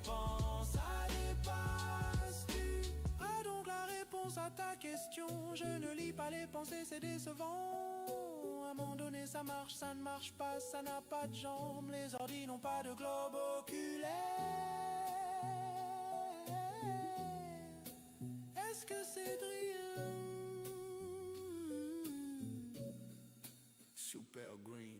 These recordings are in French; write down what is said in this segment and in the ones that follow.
dépense, ça dépasse. Tu as donc la réponse à ta question. Je ne lis pas les pensées, c'est décevant. À un moment donné ça marche, ça ne marche pas, ça n'a pas de jambes. Les ordi n'ont pas de globe oculaire. Est-ce que c'est drill? Super Green.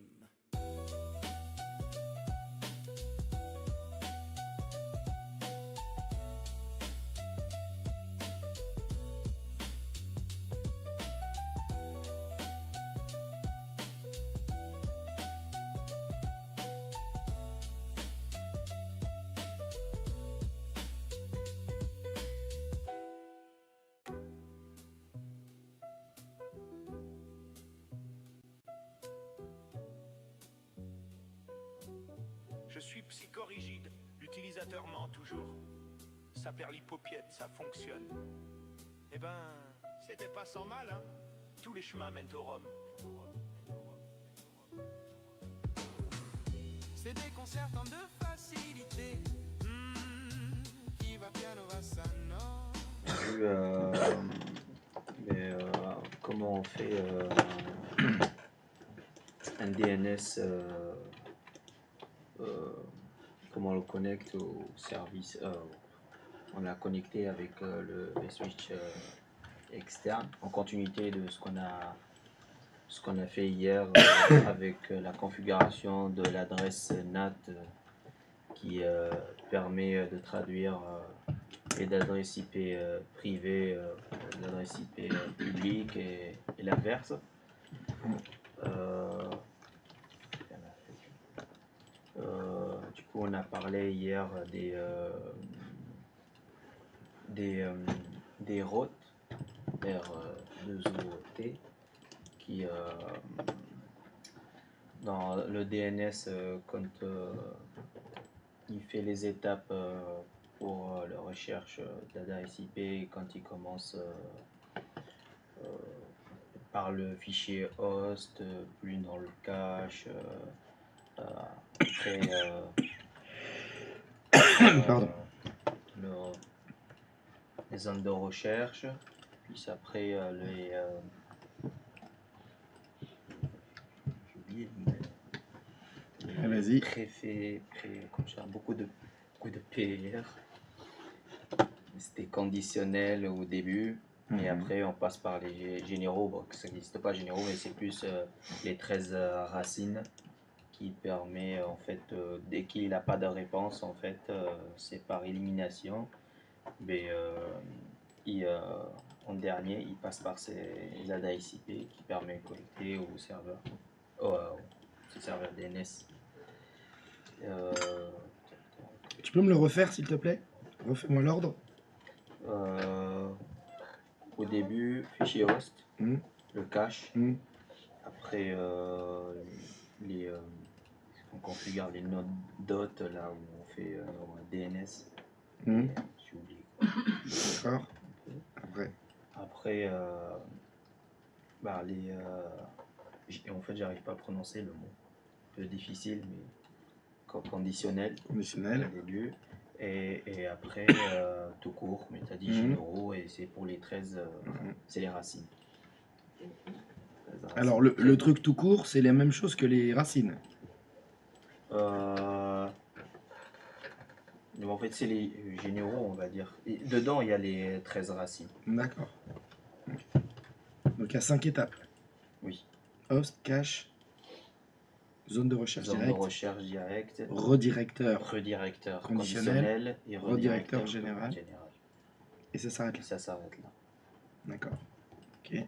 Je suis psychorigide. L'utilisateur ment toujours. Ça perd l'hypopiète, ça fonctionne. Eh ben, c'était pas sans mal, hein. Tous les chemins mènent au Rhum. C'est déconcertant de facilité. Qui va piano va ça, non? Comment on fait un DNS, comment on le connecte au service, on l'a connecté avec le switch externe en continuité de ce qu'on a fait hier avec la configuration de l'adresse NAT qui permet de traduire et d'adresse IP privée, l'adresse IP publique et l'inverse. Du coup, on a parlé hier des routes R2OT qui dans le DNS quand il fait les étapes pour la recherche d'adresse IP quand il commence par le fichier host, plus dans le cache, après les zones de recherche, puis après j'ai oublié Vas-y. comme ça, beaucoup de PR. C'était conditionnel au début, et après on passe par les généraux. Bon, ça n'existe pas généraux, mais c'est plus les 13 racines qui permet en fait dès qu'il n'a pas de réponse en fait c'est par élimination, mais en dernier il passe par ces adresses IP qui permet de connecter au serveur DNS. Tu peux me le refaire s'il te plaît? Refais-moi l'ordre. Au début fichier host, le cache, après on configure les nodes dot là où on fait nos DNS. J'ai oublié. D'accord. Après en fait j'arrive pas à prononcer le mot. Un peu difficile mais conditionnel. Au début. Et après tout court, mais tu as dit généraux et c'est pour les 13, c'est les racines. Alors le truc tout court, c'est la même chose que les racines. En fait, c'est les généraux, on va dire. Et dedans, il y a les 13 racines. D'accord. Donc il y a 5 étapes. Oui. Host, cache, zone de recherche directe, redirecteur conditionnel et redirecteur général. Et ça s'arrête là. Ça s'arrête là. D'accord. Ok.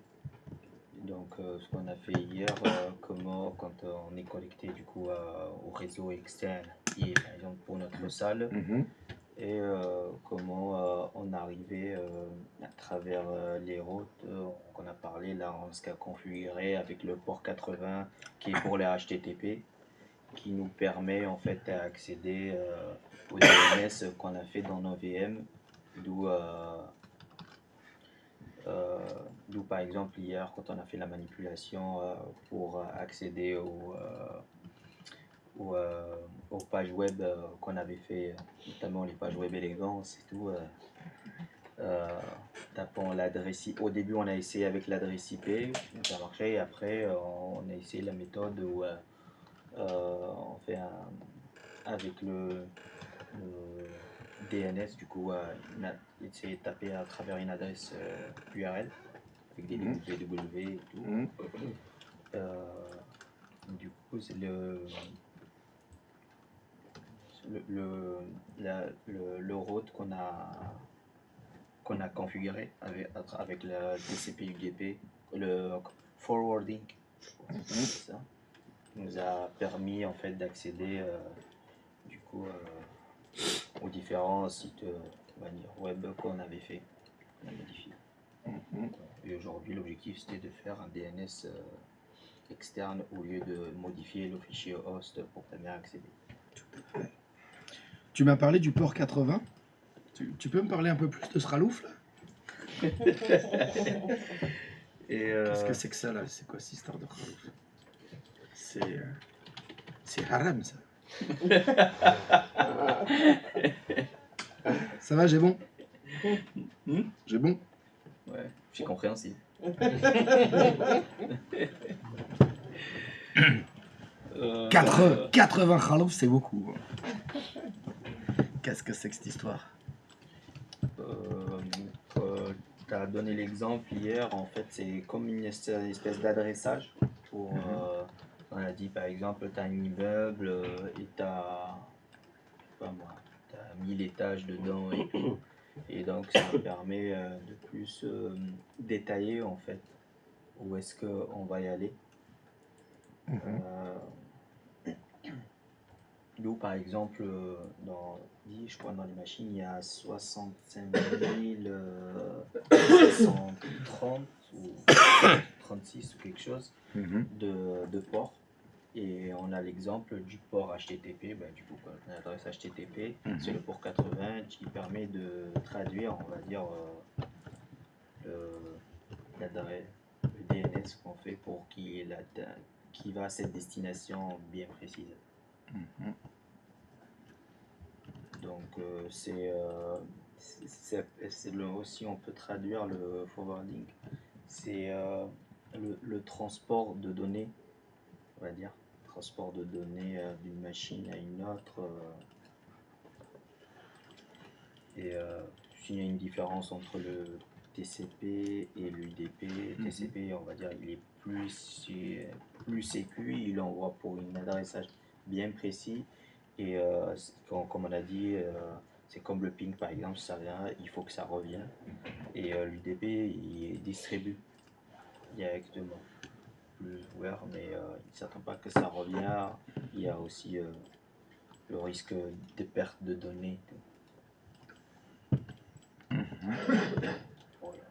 Donc ce qu'on a fait hier, comment quand on est connecté du coup au réseau externe qui est par exemple pour notre salle, et comment on arrivait à travers les routes qu'on a parlé là, en ce qu'a configuré avec le port 80 qui est pour les HTTP, qui nous permet en fait d'accéder au DNS qu'on a fait dans nos VM, d'où par exemple hier quand on a fait la manipulation pour accéder aux pages web qu'on avait fait, notamment les pages web élégance et tout. Tapant l'adresse IP. Au début, on a essayé avec l'adresse IP, ça marchait, et après, on a essayé la méthode où on fait avec le DNS, du coup, essayer de taper à travers une adresse URL avec des www et tout. Du coup, c'est le route qu'on a configuré avec le TCP UDP, le forwarding, ça nous a permis en fait d'accéder du coup aux différents sites on va dire, web qu'on avait fait, qu'on a modifié. Et aujourd'hui, l'objectif c'était de faire un DNS externe au lieu de modifier le fichier host pour permettre d'accéder. Tu m'as parlé du port 80. Tu peux me parler un peu plus de ce ralouf là? Qu'est-ce que c'est que ça là? C'est quoi cette histoire de ralouf? C'est haram ça. Ça va, j'ai bon? J'ai bon? Ouais, je suis compréhensible. 80 khalouf, c'est beaucoup. Qu'est-ce que c'est que cette histoire? Tu as donné l'exemple hier, en fait, c'est comme une espèce d'adressage. Pour, on a dit par exemple, tu as un immeuble et tu as 1000 étages dedans et tout. Et donc, ça permet de plus détailler en fait où est-ce qu'on va y aller. Nous, par exemple, je crois dans les machines, il y a 65 730 ou 36 ou quelque chose de ports. Et on a l'exemple du port HTTP, du coup, l'adresse HTTP, c'est le port 80 qui permet de traduire, on va dire, le DNS qu'on fait pour qui va à cette destination bien précise. Donc aussi on peut traduire le forwarding, c'est le transport de données, on va dire, transport de données d'une machine à une autre, et s'il y a une différence entre le TCP et l'UDP. TCP, on va dire, il est plus sécu, il envoie pour un adressage bien précis, et comme on a dit, c'est comme le ping par exemple, ça vient, il faut que ça revienne, et l'UDP il distribue directement, plus ouvert, mais il ne s'attend pas que ça revienne. Il y a aussi le risque de perte de données. Voilà.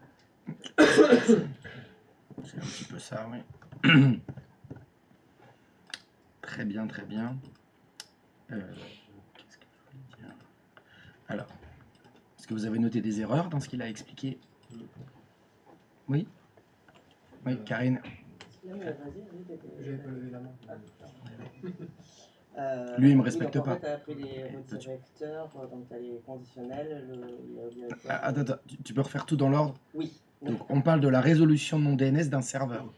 C'est un petit peu ça, oui. Très bien, très bien. Qu'est-ce que je voulais dire? Alors, est-ce que vous avez noté des erreurs dans ce qu'il a expliqué? Oui? Oui, Karine. J'avais pas levé la main. Lui, il me respecte donc, pas. En fait, tu as appris les redirecteurs, donc tu as les conditionnels, les redirecteurs. Attends, tu peux refaire tout dans l'ordre? Oui. Donc, on parle de la résolution de mon DNS d'un serveur.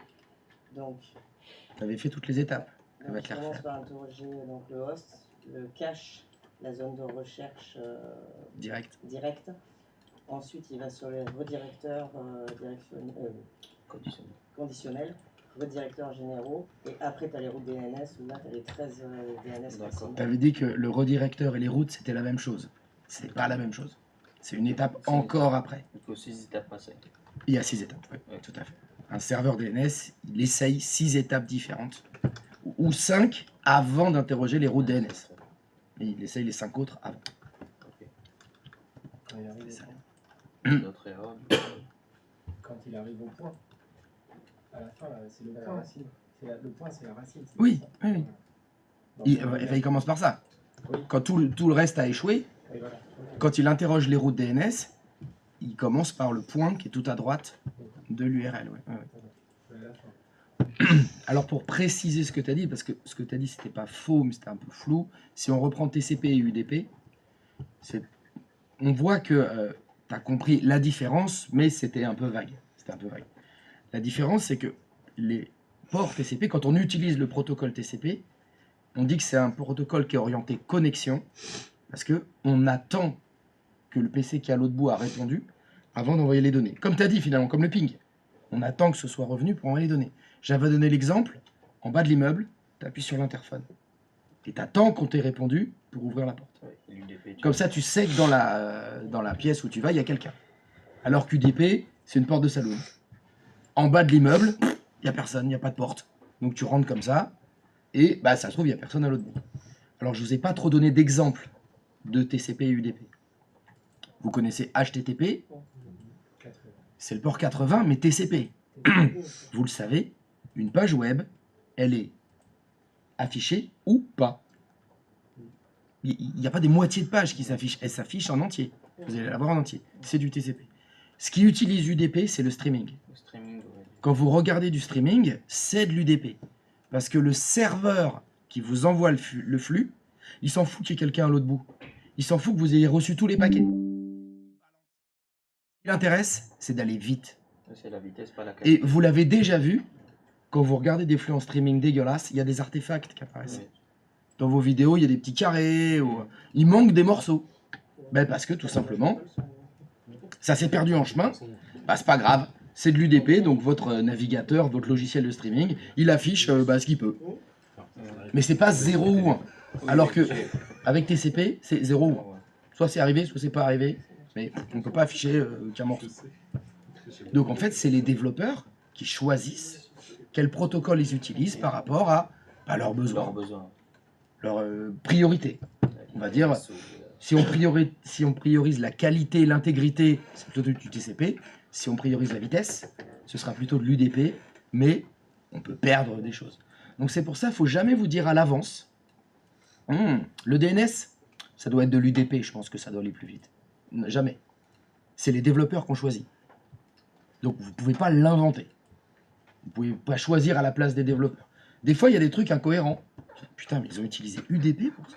Donc, tu avais fait toutes les étapes. on commence par interroger donc, le host, le cache, la zone de recherche direct. Ensuite, il va sur les redirecteurs conditionnels, redirecteurs généraux, et après tu as les routes DNS, où là tu as les 13 DNS. Tu avais dit que le redirecteur et les routes c'était la même chose. C'est pas la même chose. C'est une étape encore après. Il faut 6 étapes passer. Il y a 6 étapes, oui, tout à fait. Un serveur DNS, il essaye 6 étapes différentes, ou 5 avant d'interroger les routes DNS. Et il essaye les 5 autres avant. Quand il arrive D'autres erreurs. Quand il arrive au point, à la fin, c'est le point. Le point, c'est la racine. Oui. Il commence par ça. Oui. Quand tout le reste a échoué, Oui, voilà. quand il interroge les routes DNS, il commence par le point qui est tout à droite de l'URL. Alors pour préciser ce que tu as dit, parce que ce que tu as dit c'était pas faux, mais c'était un peu flou, si on reprend TCP et UDP, on voit que tu as compris la différence, mais c'était un peu vague. La différence, c'est que les ports TCP, quand on utilise le protocole TCP, on dit que c'est un protocole qui est orienté connexion, parce qu'on attend que le PC qui est à l'autre bout a répondu avant d'envoyer les données. Comme tu as dit finalement, comme le ping. On attend que ce soit revenu pour envoyer les données. J'avais donné l'exemple, en bas de l'immeuble, tu appuies sur l'interphone. Et tu attends qu'on t'ait répondu pour ouvrir la porte. Comme ça, tu sais que dans la pièce où tu vas, il y a quelqu'un. Alors qu'UDP, c'est une porte de saloon. En bas de l'immeuble, il n'y a personne, il n'y a pas de porte. Donc tu rentres comme ça, et bah, ça se trouve, il n'y a personne à l'autre bout. Alors je ne vous ai pas trop donné d'exemple de TCP et UDP. Vous connaissez HTTP, c'est le port 80, mais TCP. Vous le savez, une page web, elle est affichée ou pas. Il n'y a pas des moitiés de pages qui s'affichent, elle s'affiche en entier. Vous allez la voir en entier. C'est du TCP. Ce qui utilise UDP, c'est le streaming. Quand vous regardez du streaming, c'est de l'UDP. Parce que le serveur qui vous envoie le flux, il s'en fout qu'il y ait quelqu'un à l'autre bout. Il s'en fout que vous ayez reçu tous les paquets. Ce qui l'intéresse, c'est d'aller vite. C'est la vitesse, pas la qualité. Et vous l'avez déjà vu, quand vous regardez des flux en streaming dégueulasses, il y a des artefacts qui apparaissent. Oui. Dans vos vidéos, il y a des petits carrés, il manque des morceaux. Ben parce que tout simplement, ça s'est perdu en chemin. Ben, c'est pas grave, c'est de l'UDP, donc votre navigateur, votre logiciel de streaming, il affiche ce qu'il peut. Mais c'est pas 0 ou 1. Alors que avec TCP, c'est 0 ou 1. Soit c'est arrivé, soit c'est pas arrivé, mais on ne peut pas afficher qu'un morceau. Donc en fait, c'est les développeurs qui choisissent quel protocole ils utilisent par rapport à leurs besoins, leurs priorités. On va dire, si on priorise la qualité et l'intégrité, c'est plutôt du TCP. Si on priorise la vitesse, ce sera plutôt de l'UDP, mais on peut perdre des choses. Donc c'est pour ça, il ne faut jamais vous dire à l'avance, le DNS, ça doit être de l'UDP, je pense que ça doit aller plus vite. Jamais. C'est les développeurs qu'on choisit. Donc vous ne pouvez pas l'inventer. Vous ne pouvez pas choisir à la place des développeurs. Des fois, il y a des trucs incohérents. Putain, mais ils ont utilisé UDP pour ça.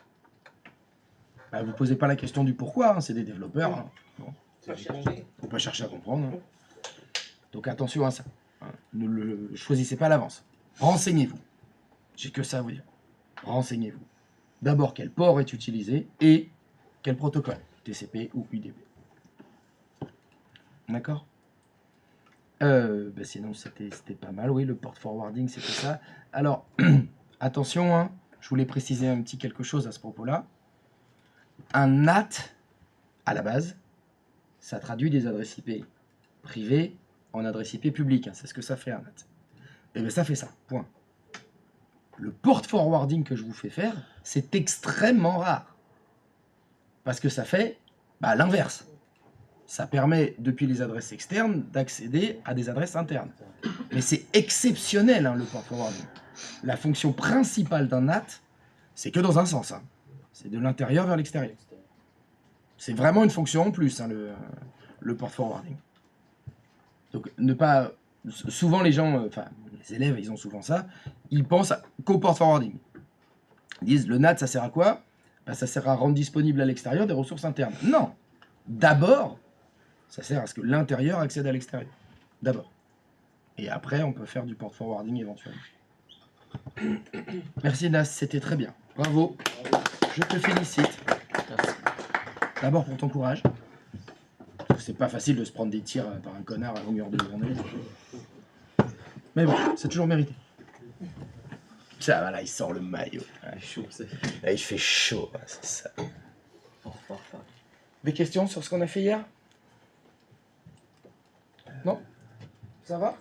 Bah, vous ne posez pas la question du pourquoi, hein, c'est des développeurs. Hein. Bon. Il ne faut pas chercher à comprendre. Hein. Donc attention à ça. Hein. Ne le choisissez pas à l'avance. Renseignez-vous. J'ai que ça à vous dire. Renseignez-vous. D'abord, quel port est utilisé et quel protocole, TCP ou UDP. D'accord ? Sinon, c'était pas mal. Oui, le port forwarding, c'était ça. Alors, attention, hein, je voulais préciser un petit quelque chose à ce propos-là. Un NAT, à la base, ça traduit des adresses IP privées en adresses IP publiques. Hein, c'est ce que ça fait un NAT. Et bien, ça fait ça. Point. Le port forwarding que je vous fais faire, c'est extrêmement rare. Parce que ça fait l'inverse. Ça permet, depuis les adresses externes, d'accéder à des adresses internes. Mais c'est exceptionnel, hein, le port forwarding. La fonction principale d'un NAT, c'est que dans un sens. Hein. C'est de l'intérieur vers l'extérieur. C'est vraiment une fonction en plus, hein, le port forwarding. Donc, ne pas... Souvent, les gens, les élèves, ils ont souvent ça, ils pensent qu'au port forwarding. Ils disent, le NAT, ça sert à quoi ? Ça sert à rendre disponible à l'extérieur des ressources internes. Non. D'abord, ça sert à ce que l'intérieur accède à l'extérieur. D'abord. Et après, on peut faire du port forwarding éventuellement. Merci Nas, c'était très bien. Bravo. Je te félicite. D'abord pour ton courage. C'est pas facile de se prendre des tirs par un connard à longueur de journée. Mais bon, c'est toujours mérité. Ça va, là, il sort le maillot. Là, il fait chaud, c'est ça. Des questions sur ce qu'on a fait hier ? Non ? Ça va ?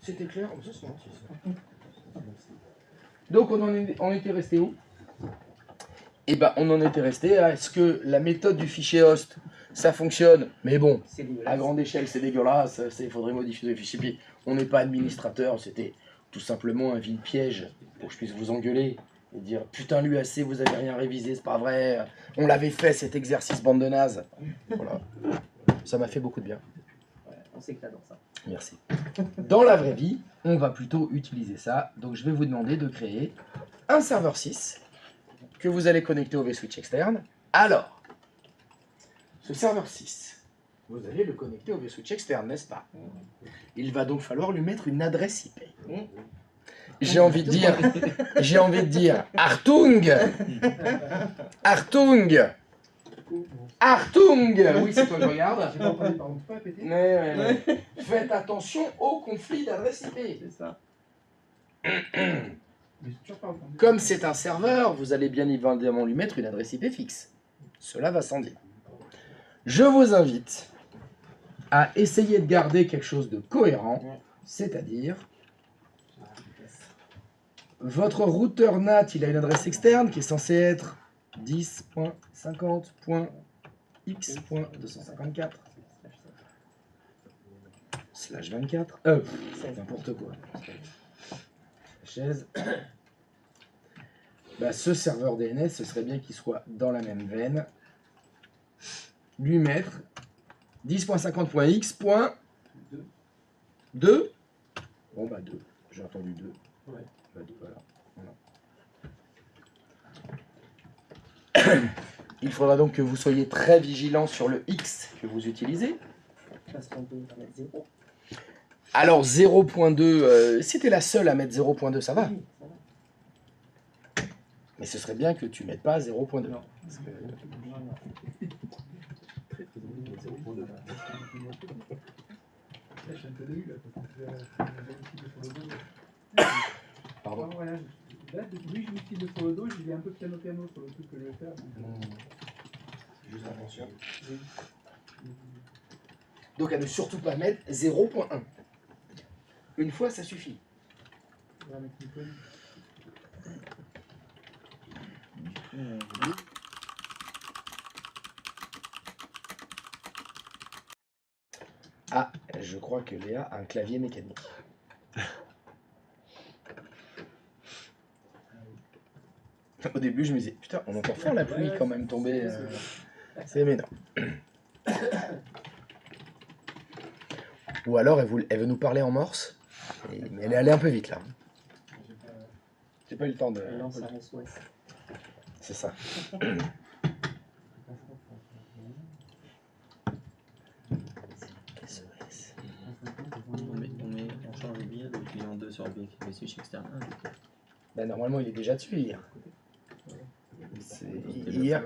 C'était clair ? Donc, on était resté où ? Eh ben, on en était resté à est-ce que la méthode du fichier host, ça fonctionne ? Mais bon, à grande échelle, c'est dégueulasse, il faudrait modifier le fichier. Puis, on n'est pas administrateur, c'était tout simplement un vil piège pour que je puisse vous engueuler et dire putain l'UAC, vous avez rien révisé, c'est pas vrai, on l'avait fait cet exercice, bande de nazes. Voilà. Ça m'a fait beaucoup de bien. On sait que t'adores ça. Merci. Dans la vraie vie, on va plutôt utiliser ça. Donc je vais vous demander de créer un serveur 6 que vous allez connecter au vSwitch externe. Alors, ce serveur 6, vous allez le connecter au vSwitch externe, n'est-ce pas? Il va donc falloir lui mettre une adresse IP. J'ai envie de dire, Artung! Artung! Artung! Oui, c'est toi que je regarde. J'ai pas entendu, pardon. Tu peux répéter? Ouais. Faites attention au conflit d'adresse IP. C'est ça. Mais j'ai toujours pas entendu. Comme c'est un serveur, vous allez bien évidemment lui mettre une adresse IP fixe. Cela va sans dire. Je vous invite à essayer de garder quelque chose de cohérent, c'est-à-dire votre routeur NAT, il a une adresse externe qui est censée être 10.50.x.254/24. N'importe quoi. Chaise. Bah, ce serveur DNS, ce serait bien qu'il soit dans la même veine. Lui mettre 10.50.x.2. Bon bah 2. J'ai entendu 2. Ouais. Bah, 2, voilà. Il faudra donc que vous soyez très vigilant sur le X que vous utilisez. Parce qu'on peut mettre 0. Alors 0.2, si t'es la seule à mettre 0.2, ça va. Oui, ça va. Mais ce serait bien que tu mettes pas 0.2. Non. Parce que... Là, je suis un peu déçu, là, parce que j'ai un petit peu sur le dos. Pardon. Voilà, là, depuis que je m'utilise sur le dos, j'ai un peu piano sur le truc que je vais faire. Juste attention. Oui. Donc à ne surtout pas mettre 0.1. Une fois, ça suffit. On va mettre une poignée. Ah, je crois que Léa a un clavier mécanique. Au début, je me disais, putain, on entend fort la pluie quand même tomber. C'est énorme. Ou alors, elle veut nous parler en morse, mais elle est allée un peu vite là. J'ai pas eu le temps de... Elle lance un SOS. C'est ça. On change bien de client 2 sur le switch externe 1. Bah, normalement, il est déjà dessus hier. C'était Hier.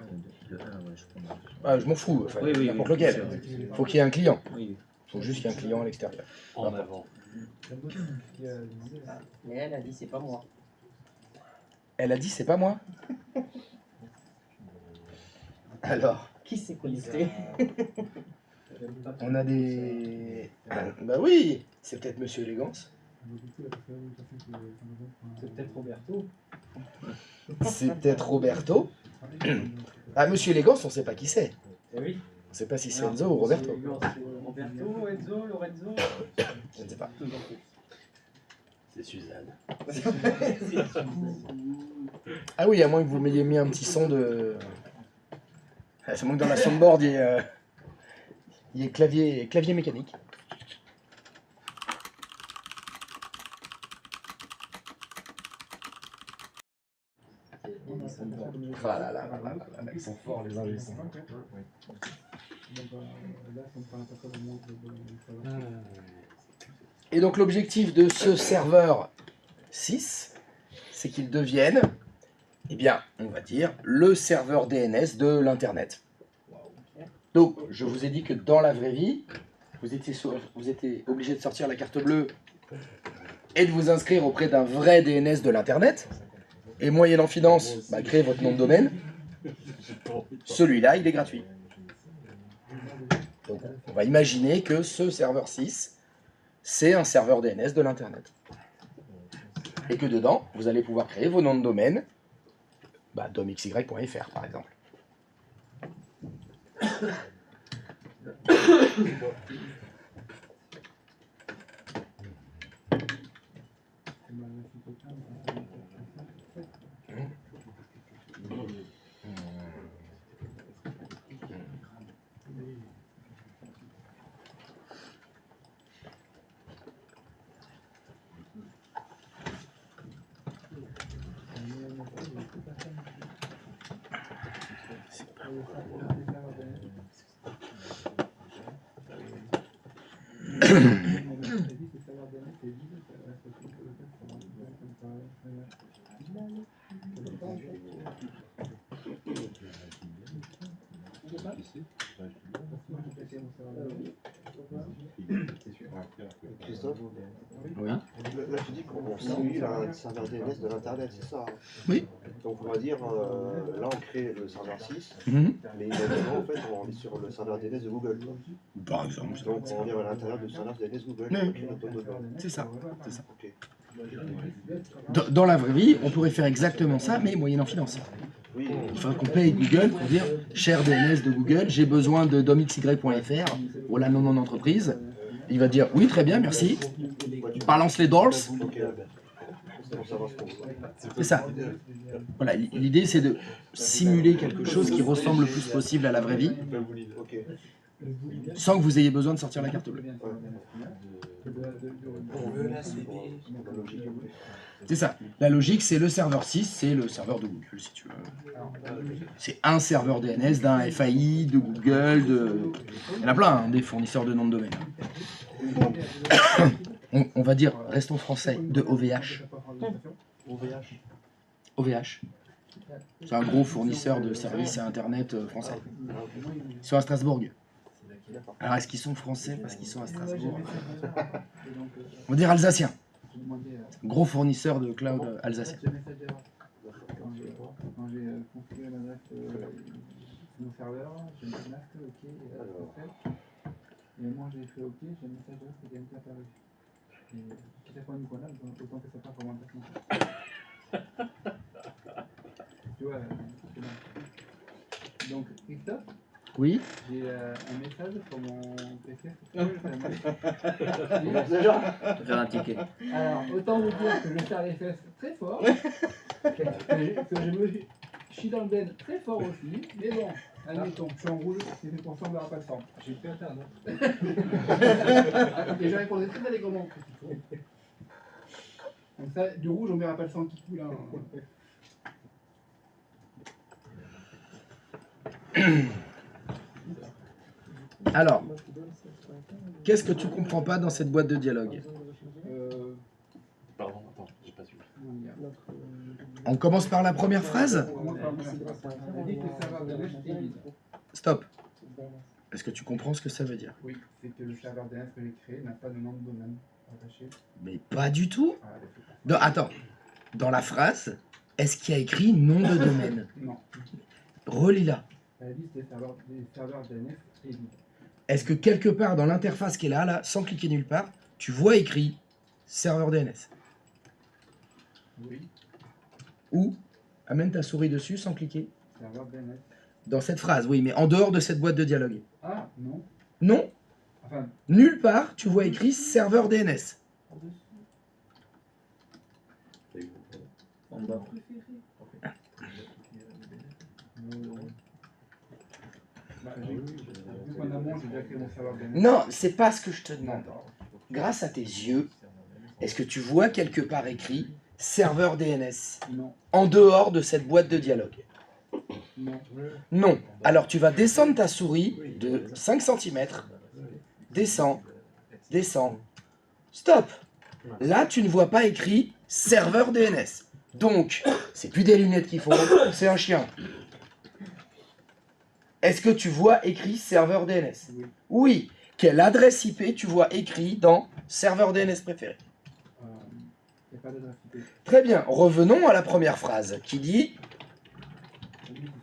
Le 1, ouais, je crois. Ah, je m'en fous, enfin, Oui, n'importe oui, lequel. Faut qu'il y ait un client. Oui. Faut juste qu'il y ait un client à l'extérieur. En avant. Mais elle a dit c'est pas moi. Elle a dit, c'est pas moi. Alors, Qui s'est connecté? on a des... Bah oui, c'est peut-être Monsieur Élégance. C'est peut-être Roberto. C'est peut-être Roberto. Ah, Monsieur Élégance, on sait pas qui c'est. Eh oui. On sait pas si c'est Enzo ou Roberto. Roberto, Enzo, Lorenzo. Je ne sais pas. C'est Suzanne. Ah oui, à moins que vous m'ayez mis un petit son de... Ah, ça manque dans la soundboard, il y a clavier mécanique. Ah là là là là là là, ils sont forts les ingénieurs. Et donc l'objectif de ce serveur 6, c'est qu'il devienne, eh bien, on va dire, le serveur DNS de l'Internet. Donc, je vous ai dit que dans la vraie vie, vous étiez obligé de sortir la carte bleue et de vous inscrire auprès d'un vrai DNS de l'Internet. Et moyennant finance, bah, créer votre nom de domaine. Celui-là, il est gratuit. Donc, on va imaginer que ce serveur 6, c'est un serveur DNS de l'Internet. Et que dedans, vous allez pouvoir créer vos noms de domaine, bah, domxy.fr par exemple. Christophe, Oui. là tu dis qu'on simule un serveur DNS de l'internet, c'est ça? Oui. Donc on va dire, là on crée le serveur 6, Mhm. mais immédiatement en fait on est sur le serveur DNS de Google. Par exemple. Donc on va dire à l'intérieur du serveur DNS Google, Oui. on crée notre domaine. C'est ça. C'est ça. Ok. Dans la vraie vie, on pourrait faire exactement ça, mais moyennant financier. Oui, Il faudrait qu'on paye Google pour dire cher DNS de Google, j'ai besoin de domxy.fr, voilà le nom de mon entreprise. Il va dire oui, très bien, merci. Balance les dollars. ok. C'est pour savoir ce qu'on veut. C'est ça. Voilà, l'idée c'est de simuler quelque chose qui ressemble le plus possible à la vraie vie, Ok. sans que vous ayez besoin de sortir la carte bleue. C'est ça. La logique, c'est le serveur 6, c'est le serveur de Google, si tu veux. C'est un serveur DNS d'un FAI, de Google, il y en a plein, hein, des fournisseurs de noms de domaine. On va dire, restons français, de OVH. OVH. C'est un gros fournisseur de services à Internet français. Ils sont à Strasbourg. Alors, est-ce qu'ils sont français parce qu'ils sont à Strasbourg? On va dire alsacien. Gros fournisseur de cloud alsacien. Quand j'ai configuré l'adresse de nos serveurs, j'ai mis masque, OK, et moi j'ai fait OK, j'ai un message qui est apparu. Et si ça prend une là, autant que ça part pour moi. Tu vois, c'est bon. Donc, Christophe, Oui. j'ai un message sur mon PC. Faire un ticket. Alors, autant vous dire que je serre les fesses très fort, que je me chie dans le bed très fort aussi, mais bon, admettons, je suis en rouge, c'est fait pour ça, on verra pas le temps. J'ai pu atteindre. Et je répondais très allègrement. Comme ça, du rouge, on verra pas le sang qui coule. Alors, qu'est-ce que tu comprends pas dans cette boîte de dialogue? Pardon, attends, j'ai pas suivi. On commence par la première phrase? Stop. Est-ce que tu comprends ce que ça veut dire? Oui, c'est que le serveur DNS que j'ai créé n'a pas de nom de domaine attaché. Mais pas du tout. Attends, dans la phrase, est-ce qu'il y a écrit nom de domaine? Non. Relis-la. La liste des serveurs DNS est vide. Est-ce que quelque part dans l'interface qui est là, sans cliquer nulle part, tu vois écrit serveur DNS? Oui. Ou amène ta souris dessus sans cliquer. Serveur DNS. Dans cette phrase, oui, mais en dehors de cette boîte de dialogue. Ah, non. Non. Enfin, Nulle part, tu vois écrit serveur DNS. En bas. vu qu'en amont, j'ai déjà créé mon serveur DNS. Non, c'est pas ce que je te demande. Grâce à tes yeux, est-ce que tu vois quelque part écrit serveur DNS Non. en dehors de cette boîte de dialogue? Non. Non. Alors tu vas descendre ta souris de 5 cm. Descends. Descends. Stop. Là, tu ne vois pas écrit serveur DNS. Donc, c'est plus des lunettes qu'il faut, c'est un chien. Est-ce que tu vois écrit serveur DNS? Oui. Oui. Quelle adresse IP tu vois écrit dans serveur DNS préféré? Il n'y a pas d'adresse IP. Très bien. Revenons à la première phrase qui dit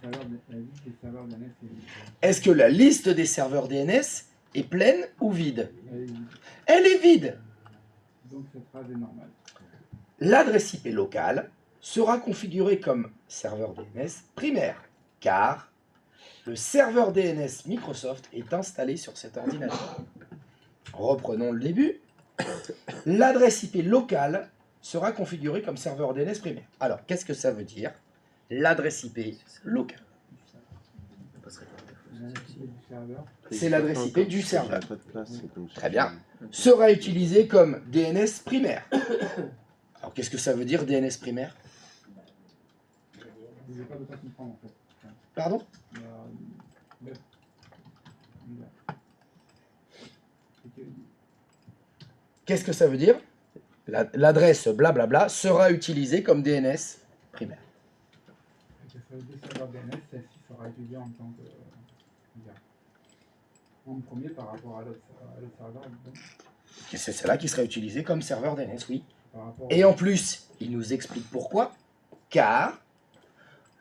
La liste des serveurs DNS est vide. est-ce que la liste des serveurs DNS est pleine ou vide? Elle est vide. Elle est vide. Donc cette phrase est normale. L'adresse IP locale sera configurée comme serveur DNS primaire, car le serveur DNS Microsoft est installé sur cet ordinateur. Reprenons le début. L'adresse IP locale sera configurée comme serveur DNS primaire. Alors, qu'est-ce que ça veut dire? L'adresse IP locale. C'est l'adresse IP du serveur. Très bien. Sera utilisée comme DNS primaire. Alors, qu'est-ce que ça veut dire DNS primaire? Je n'ai pas de quoi comprendre en fait. Pardon? web. Voilà. Et que- Qu'est-ce que ça veut dire? L'adresse blablabla sera utilisée comme DNS primaire. et que sur les deux serveurs DNS, celle-ci sera utilisée en tant que bien. En premier par rapport à l'autre serveur. Donc, Et c'est celle-là qui sera utilisée comme serveur DNS, oui. par rapport Et en plus, il nous explique pourquoi. Car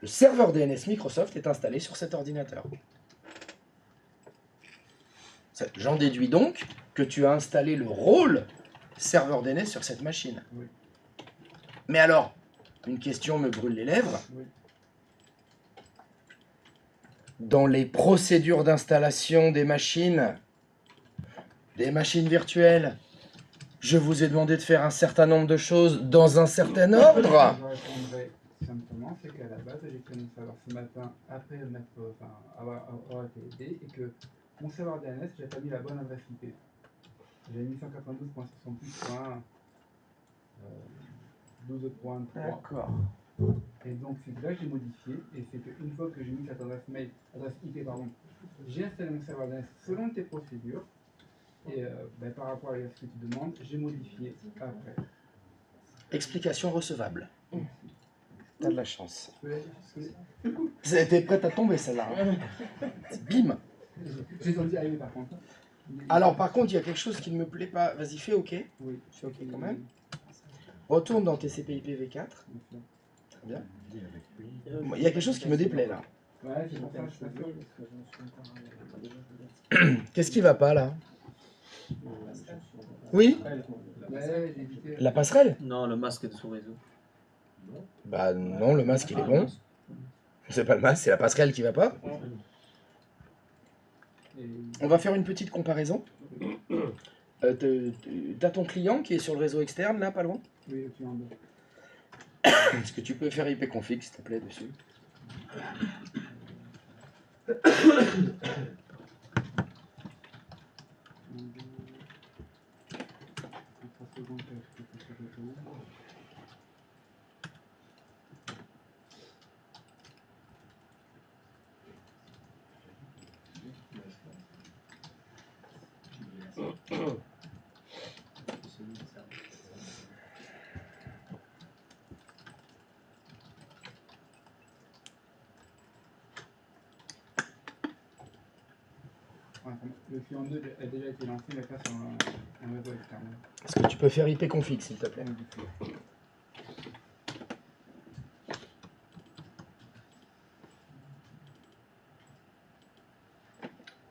le serveur DNS Microsoft est installé sur cet ordinateur. J'en déduis donc que tu as installé le rôle serveur DNS sur cette machine. Oui. Mais alors, une question me brûle les lèvres. Oui. Dans les procédures d'installation des machines virtuelles, je vous ai demandé de faire un certain nombre de choses dans un certain ordre. Je répondrai simplement, c'est qu'à la base, j'ai créé mon serveur ce matin après avoir été aidé et que mon serveur DNS, j'ai pas mis la bonne adresse IP. J'ai mis 192.168.12.3. D'accord. Et donc c'est là que j'ai modifié, et c'est qu'une fois que j'ai mis cette adresse mail, adresse IP pardon, j'ai installé mon serveur DNS selon tes procédures, et par rapport à ce que tu demandes, j'ai modifié après. Explication recevable. T'as de la chance. Je T'es prête à tomber celle-là. Hein. Bim. J'ai senti arriver par contre. Alors par contre, il y a quelque chose qui ne me plaît pas. Vas-y, fais OK. Oui. Fais OK quand même. Retourne dans TCP/IP v4. Très bien. Il y a quelque chose qui me déplaît là. Ouais, c'est pour ça que je fais ça. Qu'est-ce qui va pas là? Oui? Ouais, j'ai évité. La passerelle? Non, le masque de sous réseau. Bah non, le masque il est bon. C'est pas le masque, c'est la passerelle qui va pas. On va faire une petite comparaison. T'as ton client qui est sur le réseau externe là, pas loin? Oui, le client 2. Est-ce que tu peux faire ipconfig s'il te plaît dessus? Le client 2 a déjà été lancé, mais pas sur un réseau externe. Est-ce que tu peux faire ipconfig s'il te plaît?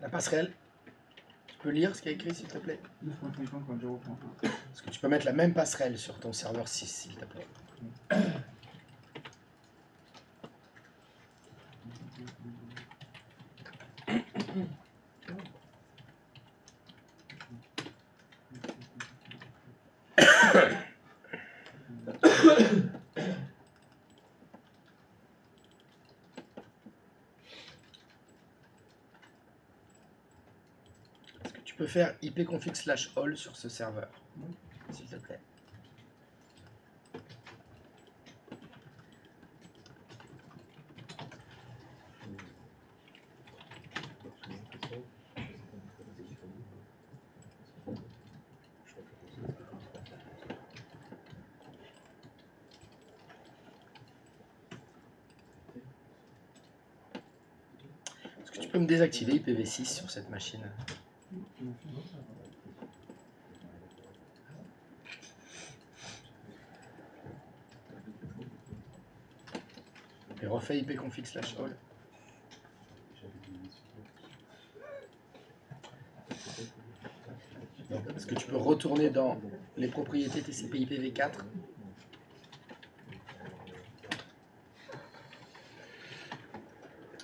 La passerelle. Tu peux lire ce qu'il y a écrit s'il te plaît? 12.50.0.1. Est-ce que tu peux mettre la même passerelle sur ton serveur 6 s'il te plaît? Est-ce que tu peux faire ipconfig/all sur ce serveur s'il te plaît? Est-ce que tu peux me désactiver IPv6 sur cette machine? Et refais ipconfig/all. Est-ce que tu peux retourner dans les propriétés TCP/IP v4?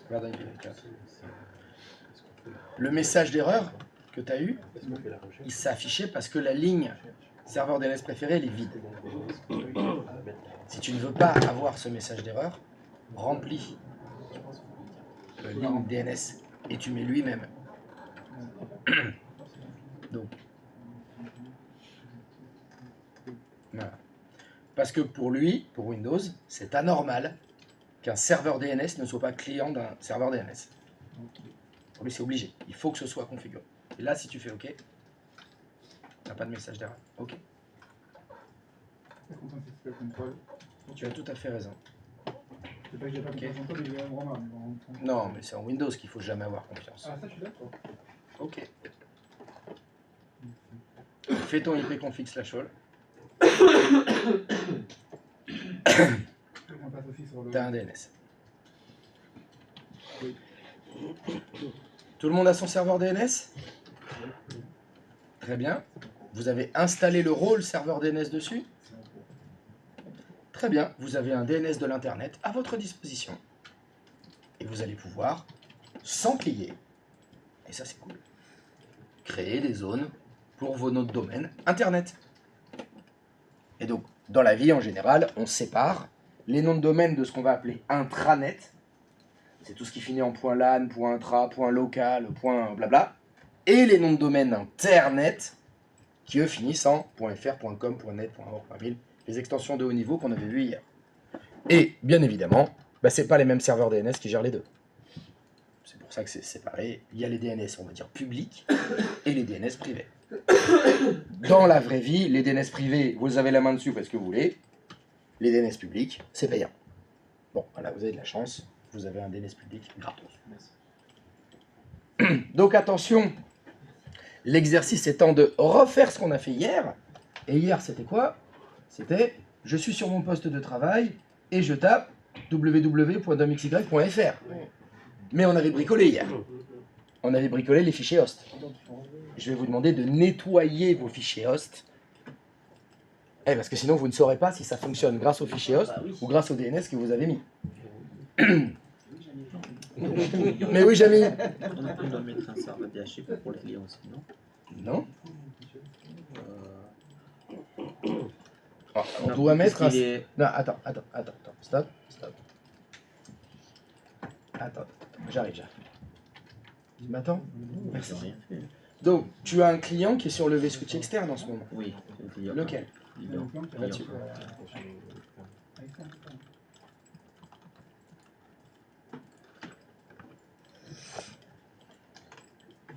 Regarde IPv4. Le message d'erreur que tu as eu, il s'est affiché parce que la ligne serveur DNS préféré elle est vide. Si tu ne veux pas avoir ce message d'erreur, remplis la ligne DNS et tu mets lui-même. Donc, voilà. Parce que pour lui, pour Windows, c'est anormal qu'un serveur DNS ne soit pas client d'un serveur DNS. Pour lui, c'est obligé. Il faut que ce soit configuré. Et là, si tu fais OK, tu n'as pas de message d'erreur. OK. Tu as tout à fait raison. C'est pas que j'ai pas confiance en toi, mais j'ai un grand mal. Non, mais c'est en Windows qu'il faut jamais avoir confiance. Ah, ça, je suis d'accord. OK. Fais ton ipconfig/all. T'as un DNS. Tout le monde a son serveur DNS? Très bien. Vous avez installé le rôle serveur DNS dessus? Très bien. Vous avez un DNS de l'Internet à votre disposition. Et vous allez pouvoir, sans payer, et ça c'est cool, créer des zones pour vos noms de domaine Internet. Et donc, dans la vie en général, on sépare les noms de domaine de ce qu'on va appeler intranet. C'est tout ce qui finit en .lan, .intra, .local, .blabla. Et les noms de domaine internet, qui eux finissent en .fr, .com, .net, .org, .mil, les extensions de haut niveau qu'on avait vues hier. Et, bien évidemment, ce n'est pas les mêmes serveurs DNS qui gèrent les deux. C'est pour ça que c'est séparé. Il y a les DNS, on va dire, publics, et les DNS privés. Dans la vraie vie, les DNS privés, vous avez la main dessus parce que vous voulez. Les DNS publics, c'est payant. Bon, voilà, vous avez de la chance. Vous avez un DNS public gratos. Donc attention, l'exercice étant de refaire ce qu'on a fait hier. Et hier, c'était quoi? C'était, je suis sur mon poste de travail et je tape www.domxy.fr. Mais on avait bricolé hier. On avait bricolé les fichiers host. Je vais vous demander de nettoyer vos fichiers host. Parce que sinon, vous ne saurez pas si ça fonctionne grâce aux fichiers host ou grâce au DNS que vous avez mis. Mais oui, Jamie. On doit mettre un serveur DHCP pour les clients aussi, non? Non. On doit mettre un... Non, attends, stop. Attends, j'arrive. Tu m'attends? Merci. Donc, tu as un client qui est sur le vSwitch externe en ce moment? Oui. Lequel? Là-dessus.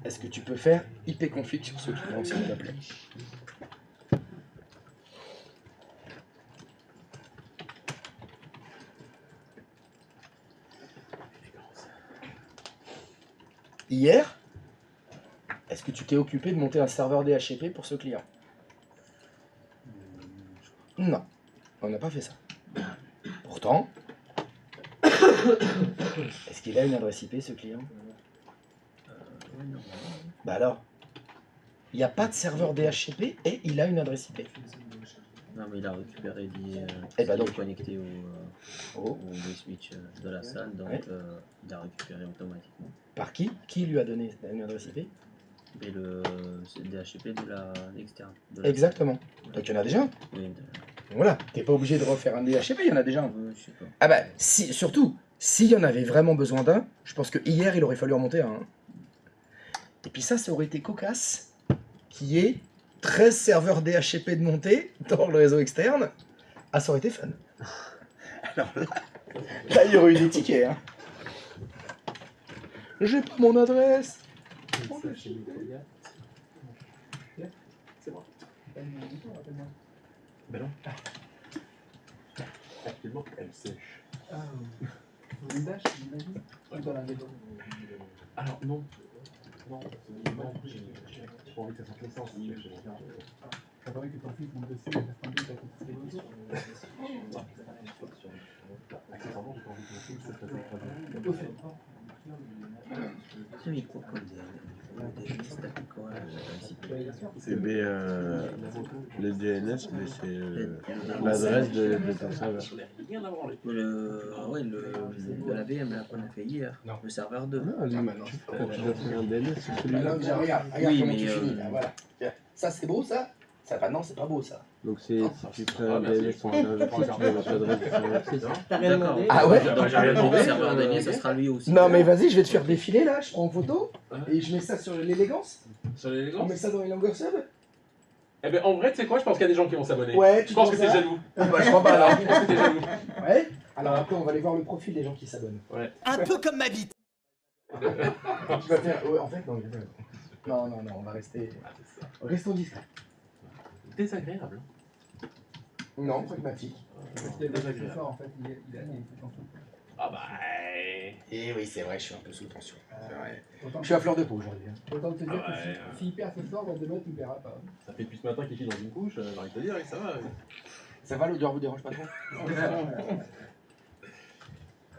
Est-ce que tu peux faire ipconfig sur ce client, s'il te plaît? Hier, est-ce que tu t'es occupé de monter un serveur DHCP pour ce client? Non, on n'a pas fait ça. Pourtant, est-ce qu'il a une adresse IP, ce client? Bah alors, il n'y a pas de serveur DHCP et il a une adresse IP. Non, mais il a récupéré donc connecté au switch de la salle, donc il a récupéré automatiquement. Par qui? Qui lui a donné une adresse IP? Et c'est le DHCP de l'externe. Exactement. Donc il y en a déjà un. Oui. Voilà, t'es pas obligé de refaire un DHCP, il y en a déjà un. Je sais pas. Ah bah, surtout, s'il y en avait vraiment besoin d'un, je pense que hier il aurait fallu en monter un. Et puis ça aurait été cocasse, qui est 13 serveurs DHCP de montée dans le réseau externe. Ah, ça aurait été fun. Alors là, il y aurait eu des tickets. Hein. J'ai pas mon adresse. C'est bon. Ben non. Actuellement, elle sèche. Ah, une dash, j'imagine. Dans la maison. Alors non. Non, j'ai pas envie que ça sorte l'essence. T'as pas vu que ton fils monte dessus et la fin de ta compétition. Accessoirement, j'ai pas envie que mon fils se fasse très C'est mis quoi comme DNS? C'est les DNS, mais c'est l'adresse de ton serveur. Oui, de la VM là qu'on a fait hier, le serveur 2. Quand tu dois faire un DNS, c'est celui-là. Regarde Oui, comment mais tu finis, là, voilà. Ça c'est beau ça? Ça bah non, c'est pas beau ça. Donc si tu crées un DNS en serveur, tu mets votre adresse du serveur. D'accord. Ah ouais? Donc le serveur DNS, ça sera lui aussi. Non mais vas-y, je vais te faire défiler là, je prends en photo et je mets ça sur l'élégance. Sur On l'élégance? met ça dans les longueurs sub. Eh ben en vrai, tu sais quoi, je pense qu'il y a des gens qui vont s'abonner. Ouais, Je pense que t'es jaloux. Ah bah je crois pas alors. Je pense que t'es jaloux. Ouais. Alors après on va aller voir le profil des gens qui s'abonnent. Ouais. Un peu comme ma bite. Tu vas faire. Ouais, en fait, non. Non, on va rester. Restons discrets. Désagréable. Non, pragmatique. Parce qu'il y a des ce soir, en fait, il a sous tension. Ah bah. Et oui, c'est vrai, je suis un peu sous tension. C'est vrai. Autant Je suis à fleur de peau aujourd'hui. Autant te dire Ah ouais, que s'il perd ce soir, demain tu ne verras pas. Ça fait depuis ce matin qu'il vit dans une couche, j'ai envie de te dire, ça va. Ça va, l'odeur vous dérange pas trop?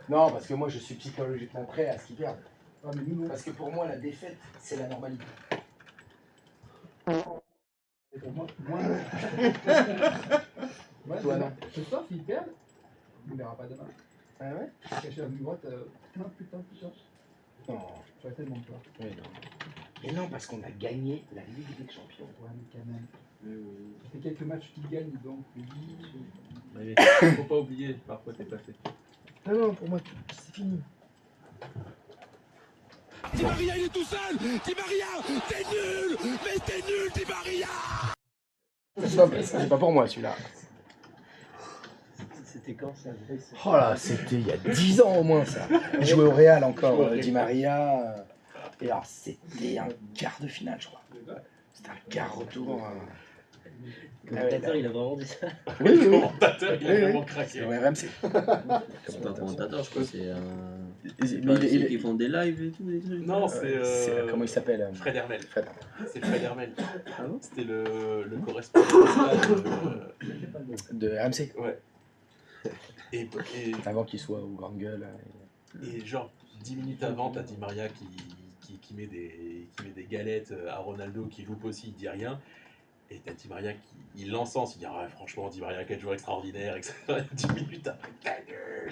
Non, parce que moi je suis psychologiquement prêt à ce qu'ils perdent. Ah, mais nous, non. Parce que pour moi, la défaite, c'est la normalité. Et pour moi, ouais, Toi, non. Ce soir, s'il perd, tu ne verras pas demain. Ah ouais? Caché à la droite, putain. Non. J'aurais tellement peur. Oui, non. Mais non, parce qu'on a gagné la Ligue des Champions. Ouais, mais quand même. Ça fait quelques matchs qui gagnent, donc oui. Mais faut pas oublier, parfois t'es passé. Non, pour moi, c'est fini. Di Maria, il est tout seul. Di Maria, t'es nul. Mais t'es nul, Di Maria. C'est pas pour moi celui-là. C'était quand ça? Oh là, c'était il y a 10 ans au moins ça. Il jouait au Real encore, Di Maria. Et alors c'était un quart de finale, je crois. C'était un quart retour. Le commentateur, il a vraiment dit ça? Oui, oui. Le commentateur, il a vraiment craqué. C'est au RMC. C'est pas un commentateur, je crois, c'est un. Il Ils font des lives et tout, des trucs. Non, c'est. Comment il s'appelle? Fred Hermel. Fred. C'est Fred Hermel. Ah bon? C'était le correspondant De RMC. Ouais. Et avant qu'il soit au Grande Gueule. Et genre 10 minutes avant, t'as Di Maria qui met des galettes à Ronaldo, qui loupe aussi, il dit rien. Et t'as Di Maria qui l'encense, il dit ah, franchement Di Maria quel joueur extraordinaire, etc. 10 minutes après, ta gueule.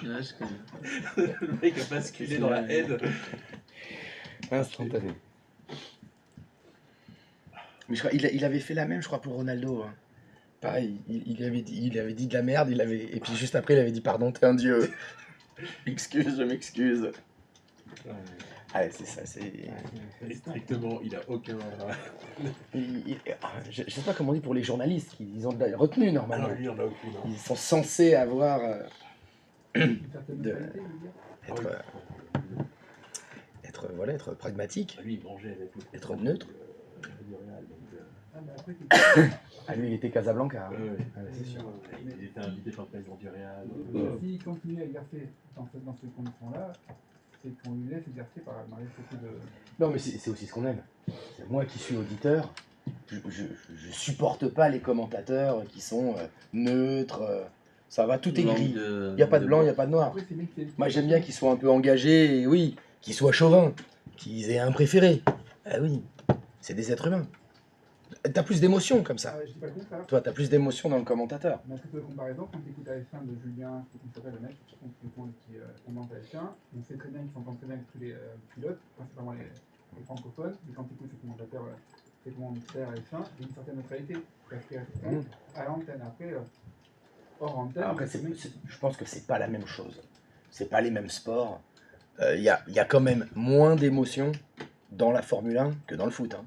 Ouais, je connais. Le mec a basculé dans la haine. Instantané. Mais je crois, il avait fait la même, je crois, pour Ronaldo. Hein. Pareil, il avait dit de la merde, et puis juste après, il avait dit pardon, t'es un dieu. Excuse, je m'excuse. Ah, c'est ça, c'est. Et strictement, il a aucun. Je sais pas comment on dit pour les journalistes, ils ont de la retenue normalement. Ah non, lui, on a aucune. Ils sont censés avoir. Être pragmatique. Lui, il mangeait avec le. Être neutre. Ah, bah après, Ah, lui, il était Casablanca. Ouais, Ouais, c'est sûr. Il était invité par le président du Real. S'il continue à exercer dans ces conditions-là, c'est qu'on lui laisse exercer par malgré beaucoup de. Non, mais c'est aussi ce qu'on aime. Moi qui suis auditeur, je supporte pas les commentateurs qui sont neutres. Ça va, tout est gris. Il n'y a pas de blanc, il n'y a pas de noir. Après, Moi, j'aime bien qu'ils soient un peu engagés, et oui, qu'ils soient chauvins, qu'ils aient un préféré. Ah oui, c'est des êtres humains. T'as plus d'émotions comme ça. Je dis pas le contraire. Toi, t'as plus d'émotions dans le commentateur. Mais à titre de comparaison, quand tu écoutes la F1 de Julien, qui s'appelle le mec, qui commente la F1, on sait très bien qu'ils s'entendent très bien avec tous les pilotes, principalement les francophones, mais quand tu écoutes ces commentateurs F1, il y a une certaine neutralité. Parce qu'à l'antenne, après, hors antenne. Après, je pense que c'est pas la même chose. C'est pas les mêmes sports. Il y a quand même moins d'émotions dans la Formule 1 que dans le foot. Hein.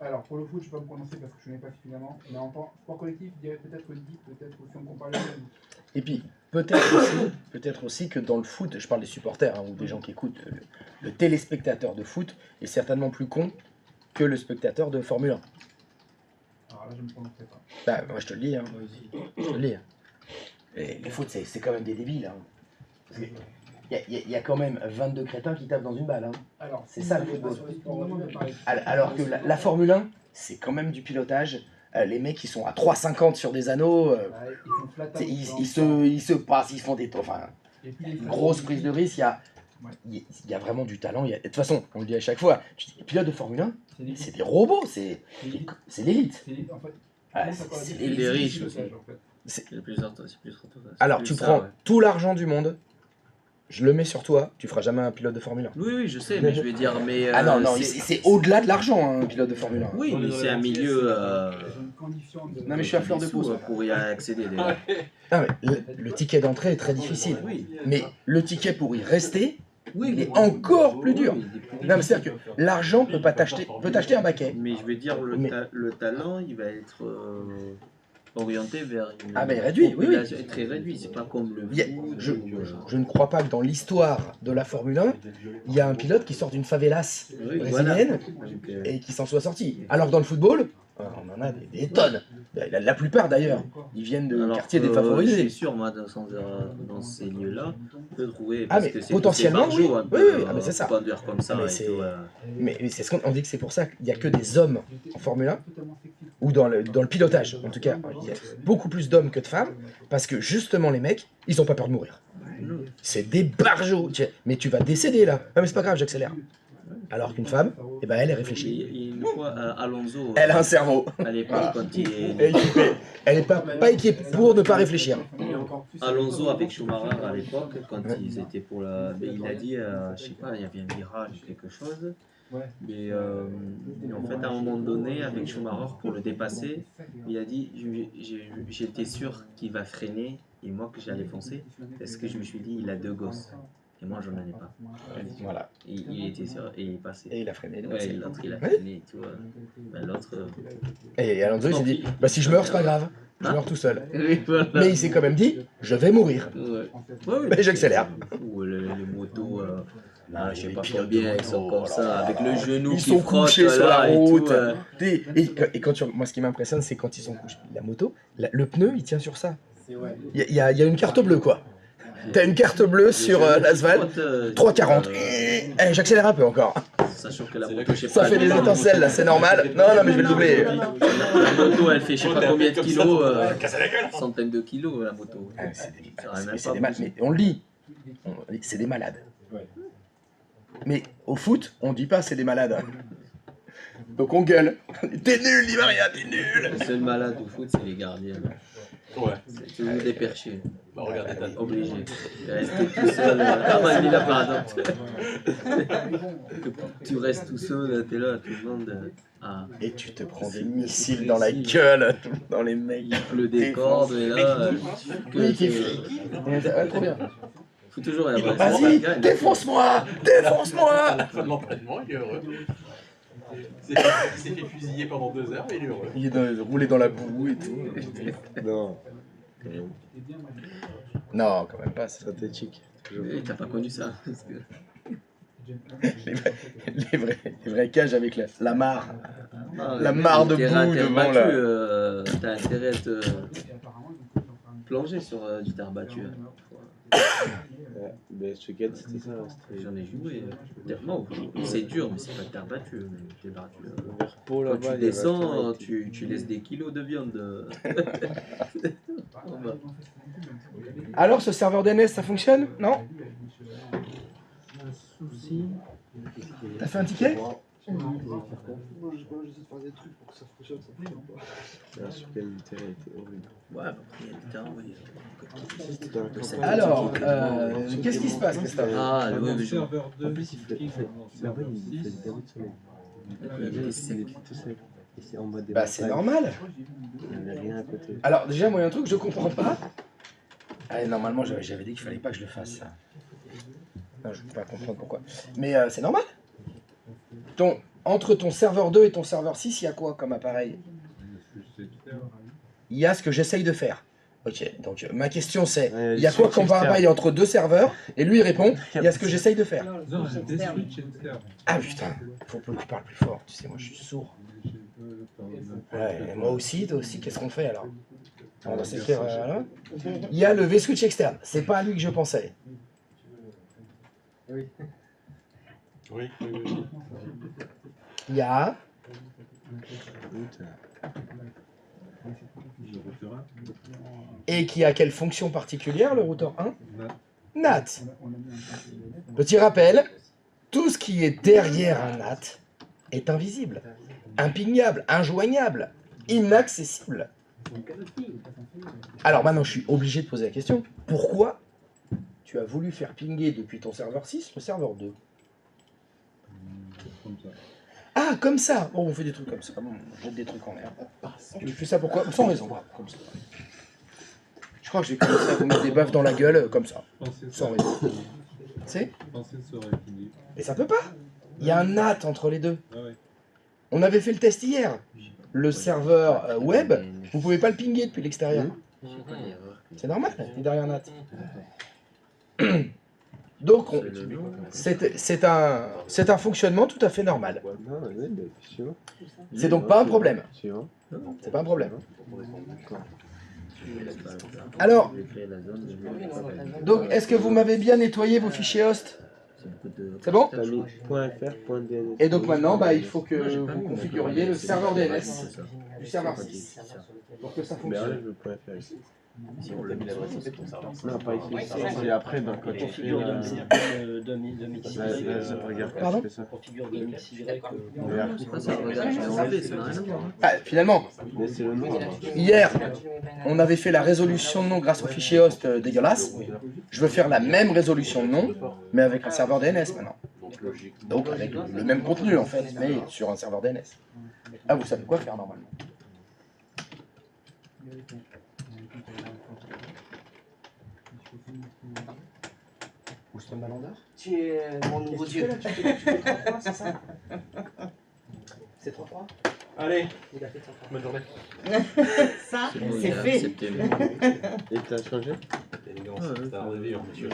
Alors, pour le foot, je ne vais pas me prononcer parce que je ne connais pas suffisamment. Mais en sport collectif, je dirais peut-être 10, peut-être aussi on compare les deux. Et puis, peut-être aussi que dans le foot, je parle des supporters hein, ou des gens qui écoutent, le téléspectateur de foot est certainement plus con que le spectateur de Formule 1. Alors là, je ne me prononcerai pas. Bah, moi, je te le dis. Hein. Je te le dis. Et le foot, c'est quand même des débiles. Hein. Il y a quand même 22 crétins qui tapent dans une balle. Hein. C'est ça le football. Alors que la Formule 1, c'est quand même du pilotage. Les mecs, ils sont à 3,50 sur des anneaux. Ils se passent, ils font des... Enfin, une grosse prise de risque. Il y a vraiment du talent. De toute façon, on le dit à chaque fois, les pilotes de Formule 1, c'est des robots. C'est l'élite. C'est les riches aussi. C'est plus alors, tu prends tout l'argent du monde. Je le mets sur toi, tu feras jamais un pilote de Formule 1. Oui, je sais, mais je vais dire, mais... ah non, c'est au-delà de l'argent, hein, un pilote de Formule 1. Oui, mais c'est un milieu... Non, mais je suis à fleur de peau. Pour y accéder, déjà. Non, mais le ticket d'entrée est très difficile. Mais le ticket pour y rester, il est encore plus dur. Non, mais c'est-à-dire que l'argent peut t'acheter un baquet. Mais je vais dire, le talent, il va être... orienté vers une Ah mais réduit, oui, oui. population très réduite, c'est pas comme le Il y a- foot, je ne crois pas que dans l'histoire de la Formule 1, il y a un pilote qui sort d'une favelas Oui, brésilienne voilà. Donc, et qui s'en soit sorti. Alors que dans le football, on en a des tonnes. La plupart d'ailleurs, ils viennent de alors quartiers que, défavorisés. je suis sûr, moi, dans ces lieux-là, on peut trouver. Ah, Parce mais que c'est potentiellement, tous ces oui. barjots, un Oui, peu, oui, ah, mais c'est ça. pas dire comme ça. Mais et c'est- tout, Mais c'est ce qu'on dit que c'est pour ça qu'il n'y a que des hommes en Formule 1, ou dans le pilotage. En tout cas, il y a beaucoup plus d'hommes que de femmes, parce que justement les mecs, ils n'ont pas peur de mourir. C'est des barjots. Mais tu vas décéder là. Ah mais c'est pas grave, j'accélère. Alors qu'une femme, eh ben, elle est réfléchie. Et une fois, Alonso. Elle a un cerveau. À l'époque, quand il est. Équipée. Elle n'est pas équipée pour ne pas réfléchir. Alonso avec Schumacher à l'époque, quand ils étaient pour la. Il a dit, je sais pas, il y avait un virage ou quelque chose. Mais en fait, à un moment donné, avec Schumacher, pour le dépasser, il a dit j'étais sûr qu'il va freiner et moi que j'allais foncer. Parce que je me suis dit, il a 2 gosses. Et moi, j'en avais pas. Voilà. Il était sûr et il est passé. Et il a freiné. Ouais, l'autre, il a Ouais. freiné, tu vois. Ben, l'autre. Et Alonso, il s'est dit, bah si je meurs, c'est pas grave. Je meurs tout seul. Oui, voilà. Mais il s'est quand même dit, je vais mourir. Ouais. Ouais, Mais j'accélère. Ou les motos, je sais les pas pilotes combien, de ils sont moto, comme ça, avec le genou Ils qui sont frotte couchés sur là la et route. tout, Et quand moi, ce qui m'impressionne, c'est quand ils sont couchés. La moto, le pneu, il tient sur ça. Il y a une carte bleue, quoi. T'as une carte bleue sur l'asphalte, 3,40. J'accélère un peu encore. Sachant que la moto, je sais Ça pas, fait des étincelles, là, c'est normal. Non, mais je vais le doubler. La moto, elle fait je sais pas combien de kilos, centaines de kilos la moto. C'est des malades, mais on le dit. C'est des malades. Mais au foot, on dit pas c'est des malades. Donc on gueule. T'es nul, Di Maria, t'es nul. Le seul malade au foot, c'est les gardiens. Ouais. C'est toujours des perchés. Bah, regardez, t'as Obligé. Rester tout seul. Ah, bah, il est là, pardon. Tu restes tout seul, t'es là, tout le monde. Ah. Et tu te prends des missiles dans la gueule, dans les mecs. Il pleut des cordes, et là. Oui, qui est trop bien. Faut toujours y avoir. Vas-y, défonce-moi, défonce-moi. La fin de l'entraînement, il est heureux. Il s'est fait fusiller pendant 2 heures, mais il est heureux. Il est roulé dans la boue et tout. Non. Non, quand même pas. Stratégique. T'as pas connu ça parce que... les vrais cages avec la mare. Non, La mare de boue devant là. T'as intérêt à te plonger sur du terre battu. Ouais, mais ce week-end c'était ça. J'en ai joué. Non, c'est dur, mais c'est pas de terre battue. Quand tu descends, tu laisses des kilos de viande. Alors, ce serveur DNS, ça fonctionne? Non? T'as fait un ticket? Moi, j'essaie de faire des trucs pour que ça fonctionne, ça fonctionne pas. Sur quel terrain était horrible. Ouais, bah, il y a des terrains, oui. Alors, qu'est-ce qui se passe, Christophe? Ah, oui, mais je... En plus, il fait là-bas, il fait des routes sur les. C'est en mode. Bah, c'est normal. Il n'y avait rien à côté. Alors, déjà, moi, il y a un truc que je comprends pas. Allez, normalement, j'avais dit qu'il fallait pas que je le fasse, ça. Non, je ne peux pas comprendre pourquoi. Mais c'est normal. Entre ton serveur 2 et ton serveur 6, il y a quoi comme appareil? Il y a ce que j'essaye de faire. Ok, donc ma question c'est, il y a quoi comme appareil entre 2 serveurs? Et lui il répond, il y a ce que j'essaye de faire. Non, j'ai des switches externes. Ah putain, faut que tu parles plus fort. Tu sais, moi je suis sourd. Ouais, et moi aussi, toi aussi, qu'est-ce qu'on fait alors? On va s'écrire là. Il y a le V-switch externe. C'est pas à lui que je pensais. Oui. Oui. Il y a... Et qui a quelle fonction particulière, le routeur 1? NAT. Petit rappel, tout ce qui est derrière un NAT est invisible, impignable, injoignable, inaccessible. Alors maintenant, je suis obligé de poser la question. Pourquoi tu as voulu faire pinguer depuis ton serveur 6 le serveur 2? Ah, comme ça. Bon, on fait des trucs comme ça. Bon, on jette des trucs en l'air. Tu fais ça pourquoi? Sans raison. Comme ça. Je crois que je vais commencer à vous mettre des baffes dans la gueule, comme ça. Sans raison. C'est? Mais ça peut pas. Il y a un NAT entre les deux. On avait fait le test hier. le serveur web, vous pouvez pas le pinguer depuis l'extérieur. C'est normal, il est derrière Nat. Donc, c'est un fonctionnement tout à fait normal. C'est donc pas un problème. C'est pas un problème. Alors, donc, est-ce que vous m'avez bien nettoyé vos fichiers host? C'est bon? Et donc maintenant, bah, il faut que vous configuriez le serveur DNS du serveur 6 pour que ça fonctionne. Si on l'a mis l'adresse IP pour serveur. Non, pas ici. C'est après, donc, quand tu fais Pardon? Configure de MXY. Finalement, hier, on avait fait la résolution de nom grâce au fichier host dégueulasse. Je veux faire la même résolution de nom, mais avec un serveur DNS maintenant. Donc avec le même contenu en fait, mais sur un serveur DNS. Ah, vous savez quoi faire normalement. Ouston Malandar? Tu es mon nouveau dieu. Tu fais 3-3, c'est ça? C'est 3-3? Allez, il a fait 3-3. Bonne journée. Ça, c'est fait. Et t'as changé? C'est un réveillon, monsieur.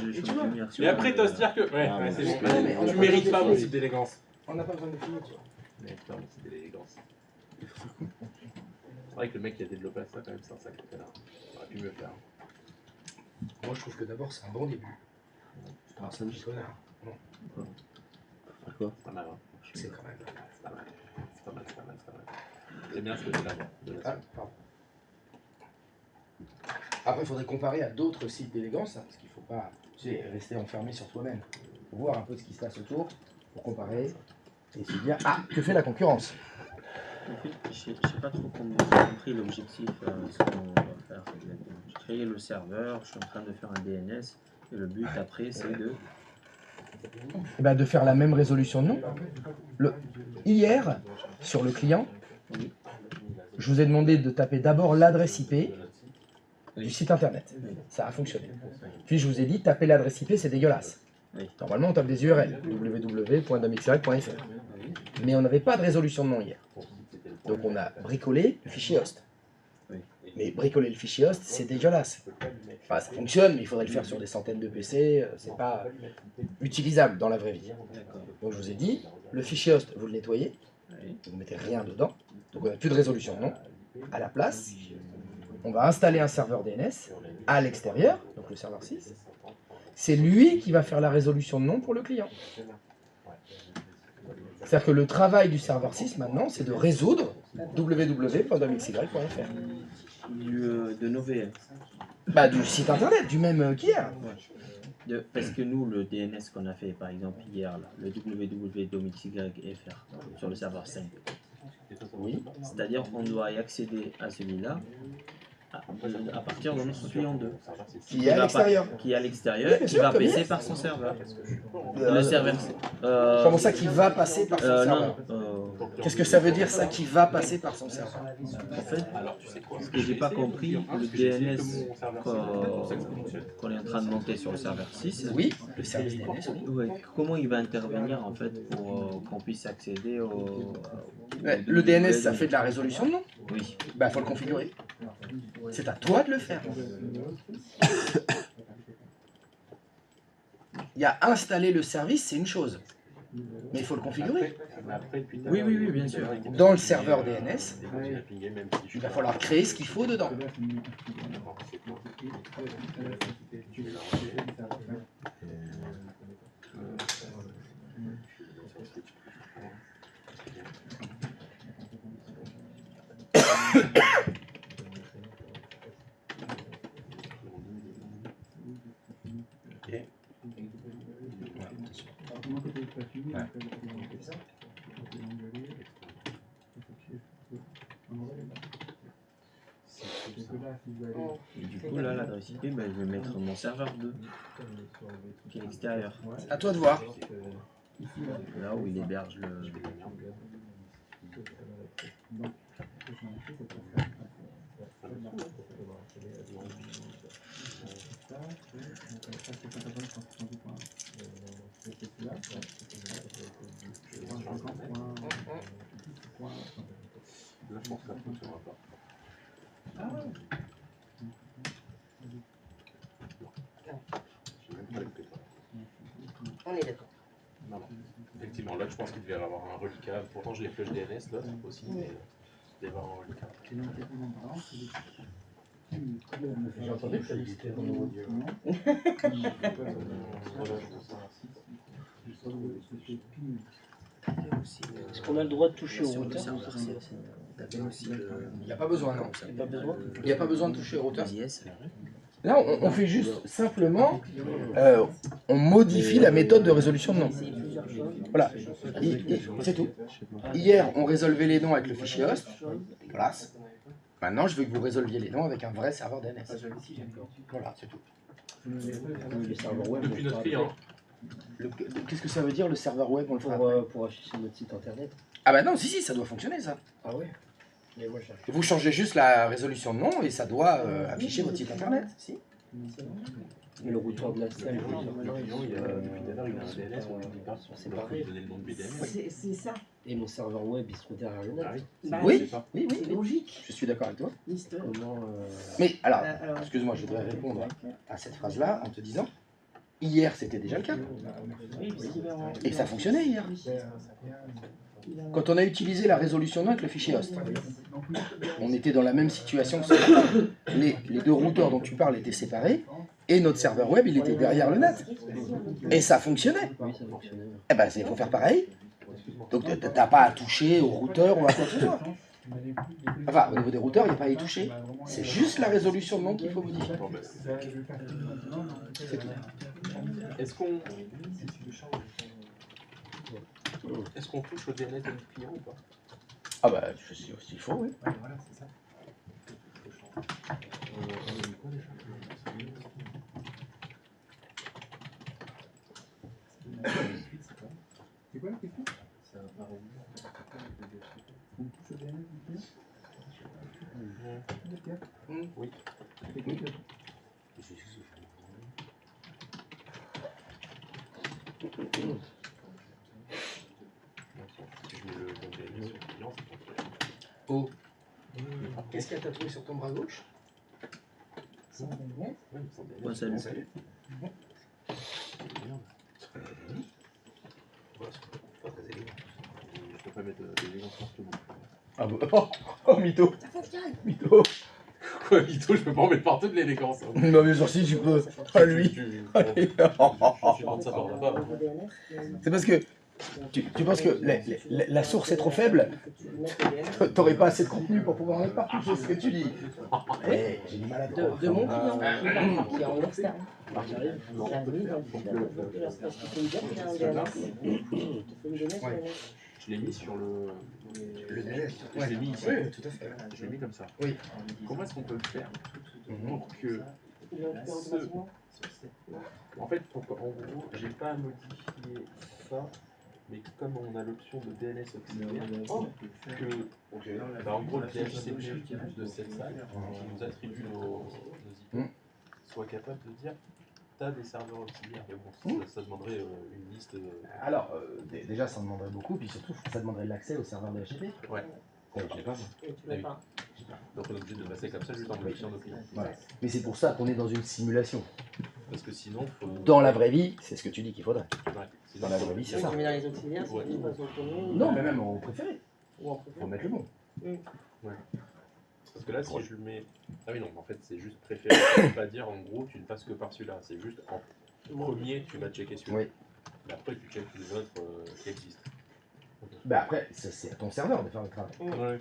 Et après, t'oses dire que. Ouais, c'est bon. Tu mérites pas mon type d'élégance. On n'a pas besoin de finir, tu vois. Mais putain, c'est de l'élégance. C'est vrai que le mec qui a développé ça, quand même, c'est un sacré connard. Il aurait pu mieux faire. Moi, je trouve que d'abord, c'est un bon début. Ah, ça me connard. Non. Quoi? C'est pas mal, hein. C'est quand même. C'est pas mal. C'est pas mal, c'est pas mal, c'est pas mal. J'aime bien ce côté-là, moi. Ah, pardon. Après, il faudrait comparer à d'autres sites d'élégance, hein, parce qu'il ne faut pas rester enfermé sur toi-même. Il faut voir un peu ce qui se passe autour pour comparer et se dire ah, que fait la concurrence. En fait, je ne sais pas trop comment j'ai compris l'objectif, ce qu'on va faire. J'ai créé le serveur, je suis en train de faire un DNS, et le but après, c'est de... Eh ben, de faire la même résolution de nom. Hier, sur le client, je vous ai demandé de taper d'abord l'adresse IP du site internet. Ça a fonctionné. Puis je vous ai dit, taper l'adresse IP, c'est dégueulasse. Normalement, on tape des URL, www.domixy.fr. Mais on n'avait pas de résolution de nom hier. Donc on a bricolé le fichier host. Mais bricoler le fichier host, c'est dégueulasse. Enfin, ça fonctionne, mais il faudrait le faire sur des centaines de PC. C'est pas utilisable dans la vraie vie. Donc je vous ai dit, le fichier host, vous le nettoyez. Vous ne mettez rien dedans. Donc on n'a plus de résolution de nom. À la place, on va installer un serveur DNS à l'extérieur, donc le serveur 6. C'est lui qui va faire la résolution de nom pour le client. C'est-à-dire que le travail du serveur 6 maintenant, c'est de résoudre www.domixy.fr. De nos VM. Bah, du site internet, du même qu'hier. Parce que nous, le DNS qu'on a fait par exemple hier, là, le www.domixy.fr sur le serveur 5, oui, c'est-à-dire qu'on doit y accéder à celui-là à partir de notre client 2. Qui est à l'extérieur. Qui est à l'extérieur, qui va passer par son serveur. Le serveur. Comment ça, qui va passer par son serveur? Qu'est-ce que ça veut dire ça, qui va passer par son serveur? En fait, ce que j'ai pas compris, le DNS qu'on est en train de monter sur le serveur 6, oui, le service DNS, oui. Comment il va intervenir en fait pour qu'on puisse accéder au... Le DNS, ça fait de la résolution de nom. Oui. Bah, faut le configurer. C'est à toi de le faire. Il y a installer le service, c'est une chose. Mais il faut le configurer. Oui, oui, oui, bien sûr. Dans le serveur DNS, il va falloir créer ce qu'il faut dedans. Et du coup, là, l'adresse IP, ben, je vais mettre mon serveur 2, qui est l'extérieur. À toi de voir. Là où il héberge le... Là, je pense que ça ne fonctionnera pas. Ah ouais. Je vais même pas le faire. On est d'accord. Non, non. Effectivement, là, je pense qu'il devait y avoir un reliquat. Pourtant, j'ai les flèches DNS, là, aussi, mais il devait y avoir un reliquat. J'ai entendu que ça existait dans le audio. Est-ce qu'on a le droit de toucher au routeur? Il n'y a pas besoin, non. Il n'y a pas besoin. Il n'y a pas besoin de toucher au routeur. Là, on fait juste simplement, on modifie la méthode de résolution de nom. Voilà, c'est tout. Hier, on résolvait les noms avec le fichier host. Voilà. Maintenant, je veux que vous résolviez les noms avec un vrai serveur DNS. Voilà, c'est tout. Depuis notre client. Qu'est-ce que ça veut dire le serveur web? On le fera pour afficher notre site internet. Ah bah non, si, ça doit fonctionner ça. Ah ouais. Vous changez juste la résolution de nom et ça doit afficher votre site internet. Si. Mais le routeur de la salle, Depuis tout à l'heure, il a un DNS, on lui dit pas, c'est on pareil. peut donner le nom de BDNS. C'est ça. Et mon serveur web, il se trouve derrière le net. Oui, oui, C'est logique. je suis d'accord avec toi. Comment Mais alors, excuse-moi, je voudrais répondre à cette phrase-là en te disant, hier c'était déjà le cas. Et ça fonctionnait hier. Quand on a utilisé la résolution nom avec le fichier host, on était dans la même situation que cela. Les deux routeurs dont tu parles étaient séparés et notre serveur web il était derrière le net. Et ça fonctionnait. Oui, ça fonctionnait. Eh ben, il faut faire pareil. Donc t'as pas à toucher au routeur ou à quoi que ce soit. Enfin, au niveau des routeurs, il n'y a pas à y toucher. C'est juste la résolution de nom qu'il faut modifier. C'est tout. Est-ce qu'on touche au DNS de notre client ou pas? Ah bah, s'il faut, oui. Voilà, c'est ça. C'est quoi la question? On touche au DNS du client? Oui. Oh. Qu'est-ce qu'il y a tatoué sur ton bras gauche? Moi, salut. Salut. Je peux pas mettre d'élégance partout. Ah bah, oh, mytho. Mytho. Quoi, mytho, je peux pas en mettre partout de l'élégance. Hein. Non, mais si tu peux. Pas lui. C'est parce que tu penses que la source est trop faible. T'aurais pas assez de contenu pour pouvoir en mettre partout, c'est ce que tu dis. Eh, j'ai du mal à te De mon client qui est en externe. Je l'ai mis sur le DNS. Je l'ai mis ici. Oui, tout à fait. Je l'ai mis comme ça. Oui. Comment est-ce qu'on peut le faire pour que en fait, en gros, j'ai pas à modifier ça, mais comme on a l'option de DNS auxiliaire, que en gros le DHCP de cette salle qui nous attribue nos IP soit capable de dire t'as des serveurs auxiliaires. Mais bon, ça demanderait une liste. Alors, déjà, ça demanderait beaucoup, puis surtout, ça demanderait l'accès au serveur DHCP. Ouais. Je l'ai pas. Et tu l'as pas. Donc on est obligé de passer comme ça juste en modifiant nos clients. Voilà. Mais c'est pour ça qu'on est dans une simulation. Parce que sinon, faut... Dans la vraie vie, c'est ce que tu dis qu'il faudrait. Ouais. Dans la vraie vie, c'est ça. Mais dans les auxiliaires, c'est plus pas autonomie. Non, mais même en préféré. Ou en Faut préféré. mettre le bon. Ouais. Parce que là, si je le mets... Ah oui, non, en fait, c'est juste préféré. Ça veut pas dire, en gros, tu ne passes que par celui-là. C'est juste en premier, tu vas checker celui-là. Oui. Mais après, tu checkes les autres qui existent. Bah après, c'est à ton serveur de faire le travail. Ouais.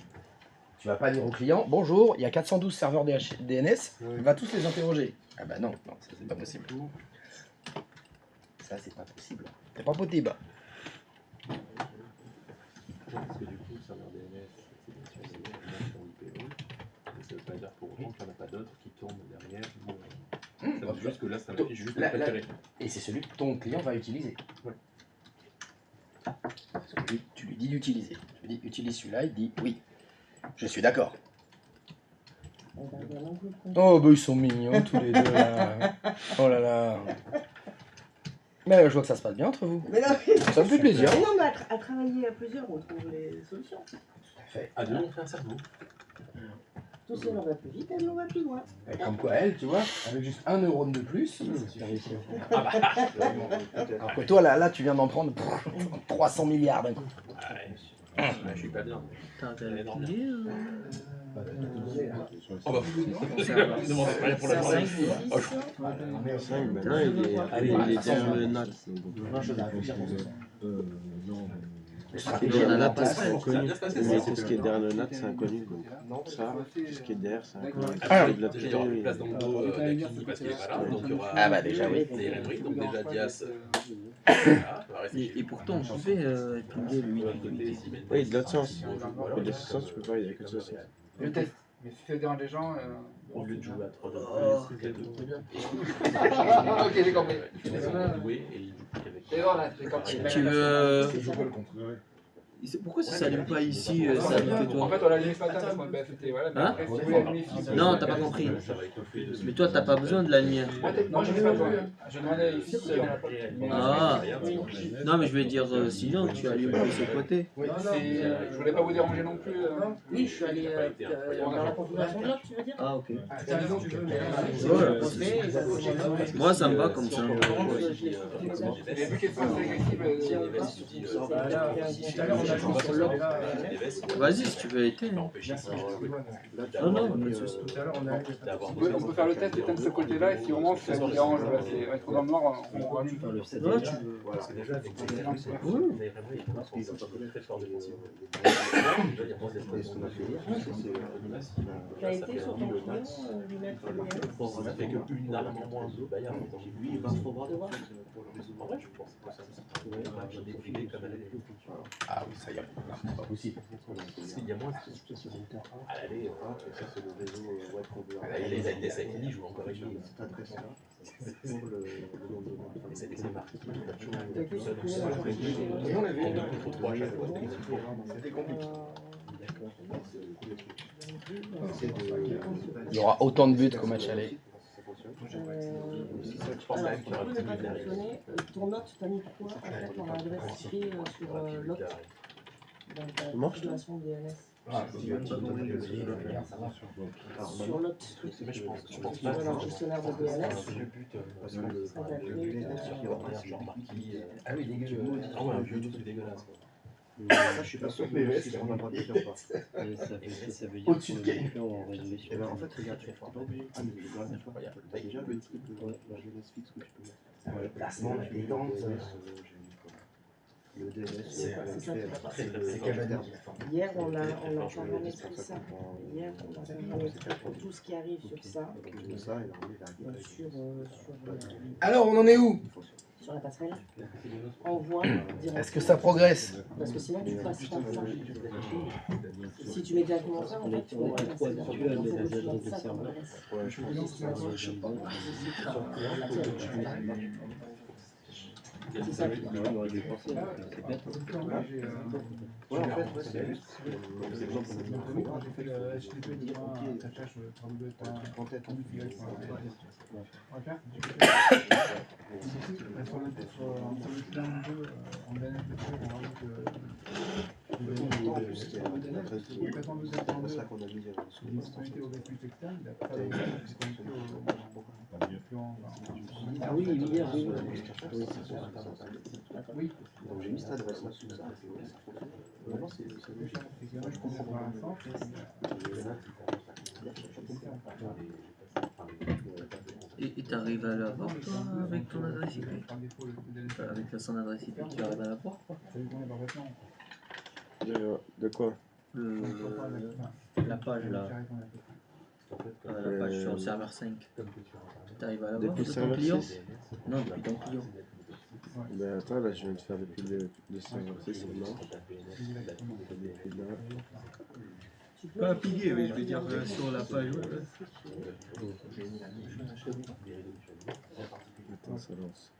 Tu vas pas dire au client, bonjour, il y a 412 serveurs DNS, Oui. va tous les interroger. Ah bah non, non, ça c'est pas possible. Ça c'est pas possible. C'est pas possible. Parce que du coup, le serveur DNS, c'est bien sûr sur IPO. Mais ça veut pas dire pour autant qu'il n'y en a pas d'autres qui tournent derrière. Ça veut juste que là, ça m'affiche juste le préféré. Et c'est celui que ton client va utiliser. Ouais. Parce que tu lui dis d'utiliser. Tu lui dis utilise celui-là, il dit oui. Je suis d'accord. Oh bah ils sont mignons tous les deux là. Oh là là. Mais je vois que ça se passe bien entre vous. Mais non, Ça me fait plaisir. mais non, mais à travailler à plusieurs, on trouve les solutions. À deux, on fait un cerveau. Tout seul on va plus vite, elle on va plus loin. Et comme quoi, elle, tu vois, avec juste 1 euro de plus, ça réussit. Alors que toi, là, tu viens d'en prendre 300 milliards d'un coup. Je suis pas bien. T'as calculé Oh bah, ne demandez pas pour la journée. 5, maintenant il est derrière le NAT. On a la passerelle. Inconnu. Mais tout ce qui est derrière le NAT, c'est inconnu. Ça, tout ce qui est derrière, c'est inconnu. Il y aura une place dans le dos d'Akini parce qu'il est pas là. Donc il y aura. Ah bah déjà, oui. Des Emery, donc déjà Dias. Et pourtant, on pouvait pinguer le 8. Oui, de l'autre sens. Mais de l'autre sens, tu peux pas, il n'y a que de ce sens. Je teste. Mais si ça dérange les gens. Au lieu de jouer à 3 Ok, j'ai compris. Et voilà, j'ai compris. Tu veux. Pourquoi ça s'allume pas ici, ça allume que toi? En fait, on l'a allumé ce matin, moi, c'était voilà. Hein? Après, si vous voulez allumer ici. Non, t'as pas compris. Mais toi, t'as pas besoin de la lumière. Non, je n'ai pas besoin. Je demandais ici. Ah. Non, mais je vais dire, sinon, tu allumes plus ce côté. Oui, je voulais pas vous déranger non plus. Oui, je suis allé dans la configuration de l'autre, tu veux dire? Ah, ok. Ouais. Moi, ça me va comme ça. J'ai vu qu'elle soit agressive. Vas-y, si tu veux éteindre. Non, non, pas de soucis. On peut faire le test, éteindre ce côté-là, et si vraiment ça vous dérange, c'est être dans le noir, on rallume. Ouais, tu veux. Parce que déjà, avec Oui. ils sont très forts défensivement. Tu as été sur ton client, lui mettre Ça fait qu'une arme en moins de Bayard. Lui, il va se revoir. En vrai, je pense que ça va défiler comme elle est. Ah oui, ça y est, c'est pas possible. Il y a moins de à l'aller. Les ANS avec Lily jouent encore avec lui. Et c'est marqué. On avait contre 3 à chaque fois. C'était compliqué. Il y aura autant de buts qu'au match aller. Alors, pour ne pas fonctionner, ton note, t'as mis quoi en fait en adresse IP sur l'autre dans ta configuration DNS? Sur l'autre, tu vas dans le gestionnaire de DNS, ça t'a créé Ah oui, dégueulasse. Ah ouais, un vieux truc dégueulasse. Ça, je suis pas sûr que c'est vraiment pas bien ou pas. Ça veut dire Au-dessus de qu'on Game. est en résolution. Eh ben, en fait, regarde, tu fais pas obligé. Ah, mais t'as déjà le type de jeunesse fixe que tu peux mettre. Le placement, la détente. Le DNS, c'est ça qui va pas. c'est cavalière. Hier, on a paramétré ça. Hier, on a paramétré tout ce qui arrive sur ça. Alors, on en est où? Sur la passerelle, envoie directement. Est-ce que ça progresse? Parce que sinon, tu passes par ça. Si tu mets directement ça, en fait, tu vas passer directement ça comme adresse. C'est ça qui On aurait dû penser, c'est bête. Ouais, en fait, c'est juste. J'ai fait le HTTP dire un attache en tête en on va faire. Sur le plan 2, en DNS, on rajoute Ah oui, hier, oui. Oui, donc j'ai mis cette adresse là sous ça. Vraiment, c'est je comprends pas l'instant. Et t'arrives à l'avoir, toi, avec ton adresse IP? Avec son adresse IP, tu arrives à l'avoir, quoi? De quoi? La page, là. La page sur le serveur 5. T'arrives à l'avoir Depuis de le ton serveur client? 6? Non, depuis ton client. Ben attends, là je viens de faire depuis le serveur 6, c'est mort. Depuis là. Pas pigué, mais je veux dire sur la page web. Attends, ça lance.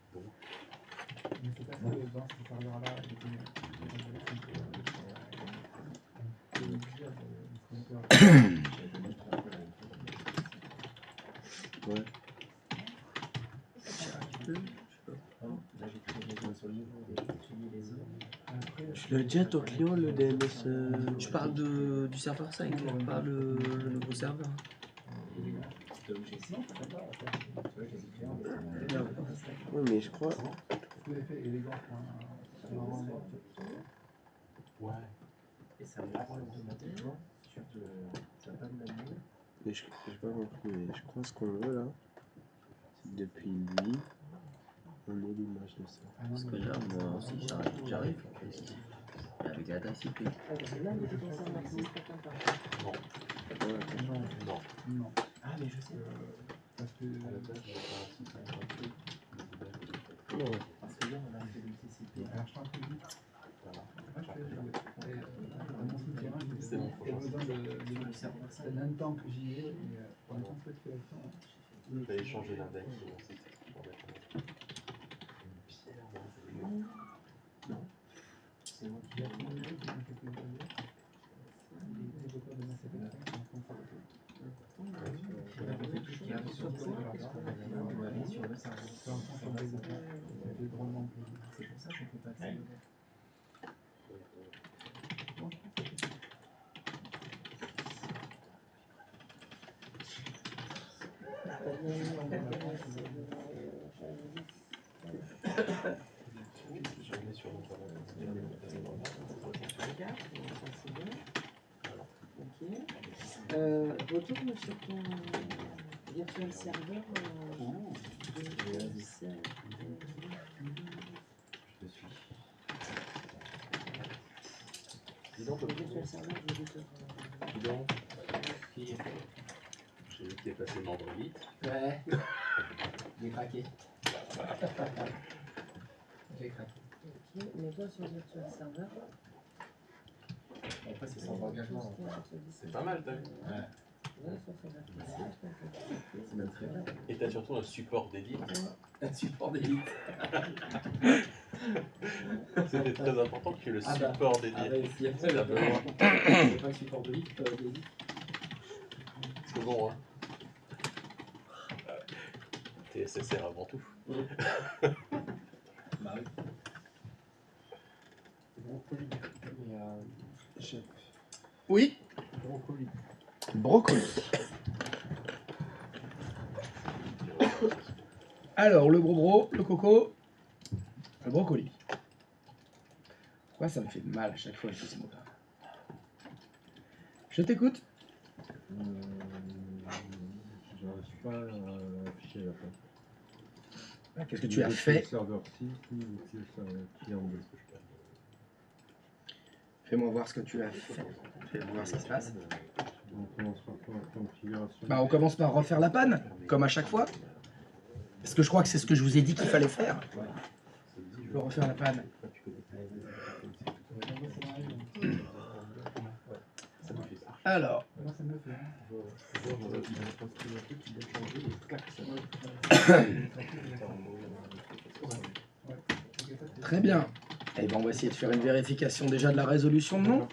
Ouais. Tu l'as déjà ton client, le DNS Je parle du serveur 5, pas le nouveau serveur. Oui, mais je crois. Ouais. Et ça me prend automatiquement sur sa panne d'amour. Mais j'ai pas compris, mais je crois ce qu'on veut là, c'est depuis lui, on est l'image de ça. Parce que là, moi aussi, j'arrive ici. Avec l'adresse IP. Là, il était dans sa marque, c'est pas comme Non. Non. Ah, mais je sais. Parce que. À la base, il y avait un site gratuit. Non. Parce que là, on a fait le TCP. Alors, je t'en prie. Voilà. Moi, je fais dans mon souterrain, C'est bon, j'ai besoin de longtemps que j'y ai, et pour l'instant, peu de création. Vous avez changé l'index sur mon site pour mettre une pierre dans les Non. C'est moi qui l'ai fait. Les développeurs de masse application sont confortés. Tout ce qui arrive sur le serveur, on va aller sur le serveur. C'est un centre de développement, ça fait drôlement plaisir. C'est pour ça qu'on peut pas accéder. J'en ai sur notre retourne sur ton virtual serveur. Dis donc, Le virtual serveur de l'éditeur. dis donc. J'ai vu qu'il est passé membre vite. Ouais. J'ai craqué. J'ai craqué. Ok, mais toi sur le virtual serveur. Après, c'est sans engagement. C'est pas mal, t'as vu? Ouais, sur ce virtual serveur, C'est même très bien. Et t'as surtout un support d'élite. Un support d'élite. C'était très important qu'il y ait le Ah bah, support d'élite. ah bah, s'il y a C'est la pas bonne. pas le support d'élite, C'est bon, hein. TSSR avant tout. Bah oui. Oui. Brocoli. Alors, le bro, le coco, le brocoli. Pourquoi ça me fait mal à chaque fois que je dis ce mot-là? Je t'écoute. J'arrive pas à afficher la page. Qu'est-ce que tu as fait? Serveur 6, le serveur client 2. Fais-moi voir ce que tu as fait. Fais-moi voir ce qui se passe. On commence par faire la configuration. Bah, on commence par refaire la panne, comme à chaque fois. Parce que je crois que c'est ce que je vous ai dit qu'il fallait faire. Je peux refaire la panne. Alors. Très bien. Eh ben, on va essayer de faire une vérification déjà de la résolution de nom.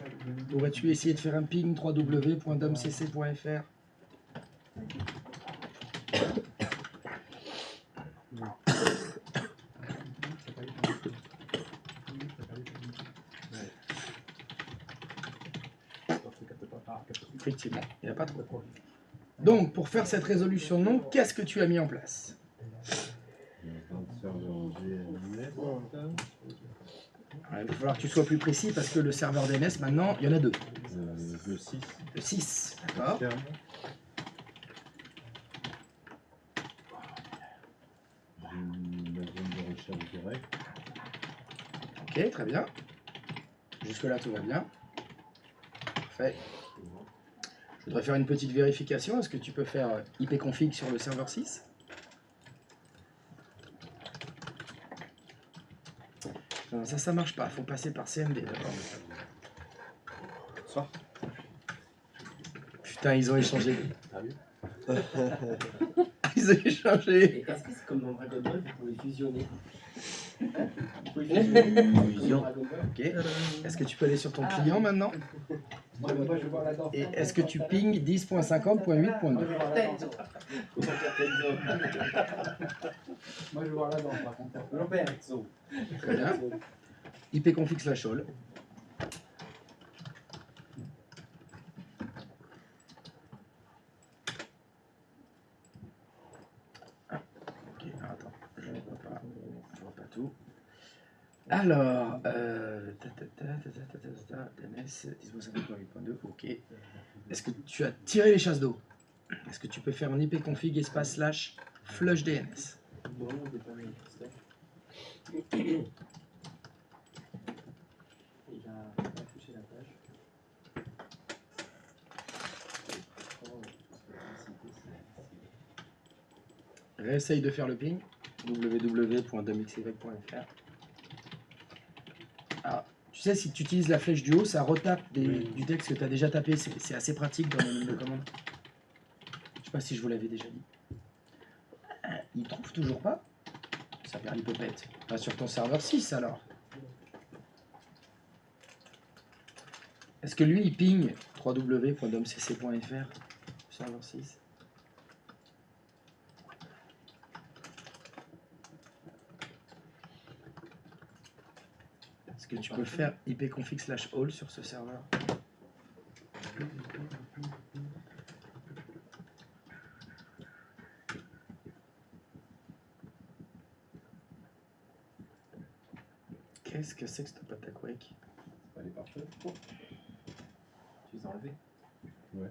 Pourrais-tu essayer de faire un ping www.domcc.fr? Effectivement, il n'y a pas trop de problème. Donc, pour faire cette résolution de nom, qu'est-ce que tu as mis en place? Il va falloir que tu sois plus précis parce que le serveur DNS, maintenant, il y en a deux. Le 6. Le 6, d'accord. La zone de recherche directe. Ok, très bien. Jusque-là, tout va bien. Parfait. Je voudrais faire une petite vérification. Est-ce que tu peux faire ipconfig sur le serveur 6? Non, ça marche pas. Il faut passer par CMD d'abord. Ça. Putain, ils ont échangé. Ah oui. Ils ont échangé. Est-ce que c'est comme dans Dragon Ball, vous pouvez fusionner? Vous pouvez Fusion. Ok. Est-ce que tu peux aller sur ton client maintenant? Moi, je vois la danse. Et est-ce que tu ping 10.50.8.2? Moi, je vois la danse, par contre. Robert. Très bien. ipconfig/all. Alors, DNS, dispose 8.2, ok. Est-ce que tu as tiré les chasses d'eau? Est-ce que tu peux faire un ipconfig espace slash flush DNS? Non, on n'est pas mis il a touché la page. Réessaye de faire le ping. www.domxy.fr. Alors, tu sais, si tu utilises la flèche du haut, ça retape du texte que tu as déjà tapé. C'est assez pratique dans le menu de commande. Je sais pas si je vous l'avais déjà dit. Il trouve toujours pas. Ça perd l'hypopète. Pas sur ton serveur 6 alors. Est-ce que lui il ping www.domcc.fr serveur 6? Est-ce que tu peux faire ipconfig slash all sur ce serveur? Qu'est-ce que c'est que ce pataquake? Elle est parfaite. Tu les as enlevés? Ouais.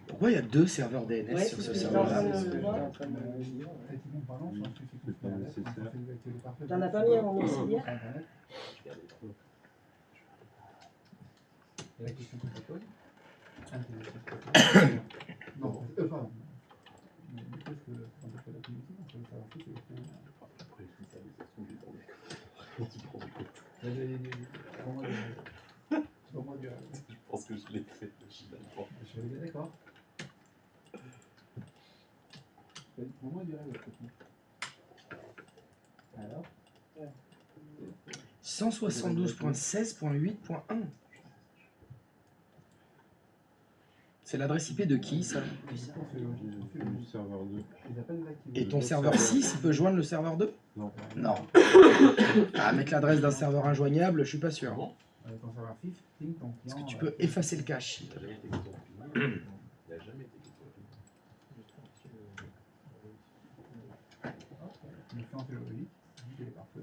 Pourquoi il y a deux serveurs DNS sur ce serveur-là? T'en as pas mis un en auxiliaire? La question que je pose. Non, pardon. Mais qu'est-ce que on peut faire la communauté? On peut savoir si c'est. Après, je fais ça, mais ça se trouve, j'ai tourné. Je pense que je l'ai fait. Je suis d'accord. Pour moi, du rêve, alors 172.16.8.1. C'est l'adresse IP de qui ça? Du serveur 2. Et ton serveur 6 peut joindre le serveur 2? Non. Non. Ah, mettre l'adresse d'un serveur injoignable, je suis pas sûr. Ton serveur 6, ping ton client. Est-ce que tu peux effacer le cache s'il te plaît? Il n'a jamais été Le fait en fait le 8, il est parfait.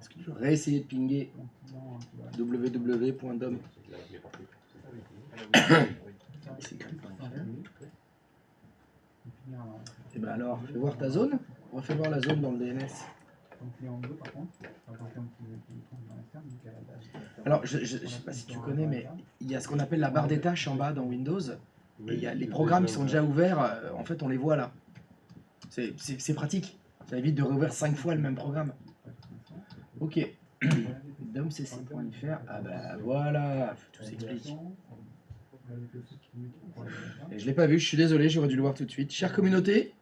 Est-ce que tu peux réessayer de pinguer www.dom? Et ben alors, fais voir ta zone. Refais voir la zone dans le DNS. Alors, je sais pas si tu connais, mais il y a ce qu'on appelle la barre des tâches en bas dans Windows. Et il y a les programmes qui sont déjà ouverts, en fait, on les voit là. C'est pratique. Ça évite de rouvrir 5 fois le même programme. Ok. domcc.fr. Ah bah voilà, tout s'explique. Et je l'ai pas vu, je suis désolé, j'aurais dû le voir tout de suite. Chère communauté,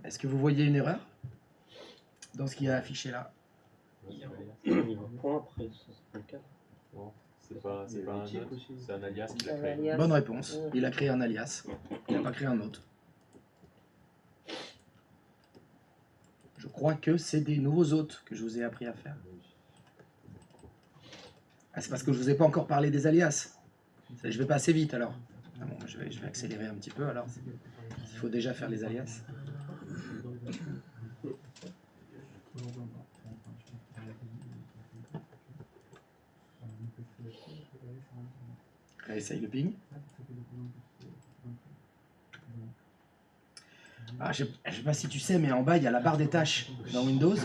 est-ce que vous voyez une erreur dans ce qui est affiché là? Il y a un niveau point après 154. Non, c'est pas un note, c'est un alias qu'il a créé. Bonne réponse, il a créé un alias, il n'a pas créé un autre. Je crois que c'est des nouveaux hôtes que je vous ai appris à faire. Ah, c'est parce que je vous ai pas encore parlé des alias. Je vais pas assez vite alors. Ah bon, je vais accélérer un petit peu alors. Il faut déjà faire les alias. Essaye le ping. Ah, je sais pas si tu sais, mais en bas, il y a la barre des tâches dans Windows.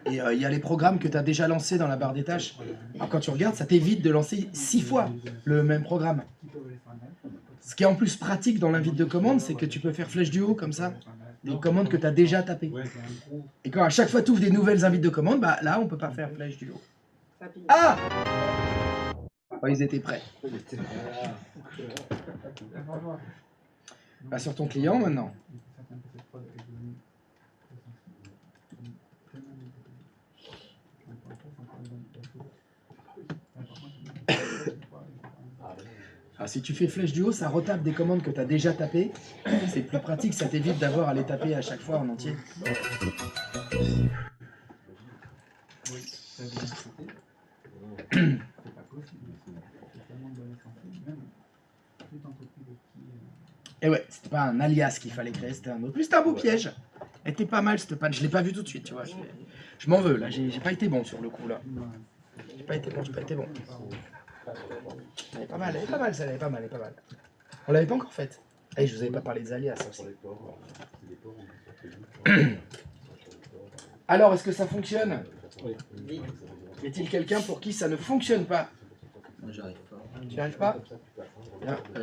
Et il y a les programmes que tu as déjà lancés dans la barre des tâches. Alors, quand tu regardes, ça t'évite de lancer 6 fois le même programme. Ce qui est en plus pratique dans l'invite de commande, c'est que tu peux faire flèche du haut comme ça. Des commandes que tu as déjà tapées. Et quand à chaque fois tu ouvres des nouvelles invites de commande, bah là, on peut pas faire flèche du haut. Ah! Oh, ils étaient prêts. Bah, sur ton client maintenant. Alors, si tu fais flèche du haut, ça retape des commandes que tu as déjà tapées. C'est plus pratique, ça t'évite d'avoir à les taper à chaque fois en entier. Et ouais, c'était pas un alias qu'il fallait créer, c'était un autre. Mais c'était un beau piège. Elle était pas mal cette panne. Je l'ai pas vu tout de suite, tu vois. Je m'en veux là. J'ai pas été bon sur le coup là. J'ai pas été bon. Elle est pas mal, celle-là, elle est pas mal. On l'avait pas encore faite. Et je vous avais pas parlé des alias aussi. Alors, est-ce que ça fonctionne? Y a-t-il quelqu'un pour qui ça ne fonctionne pas? J'arrive pas. Tu n'y arrives pas?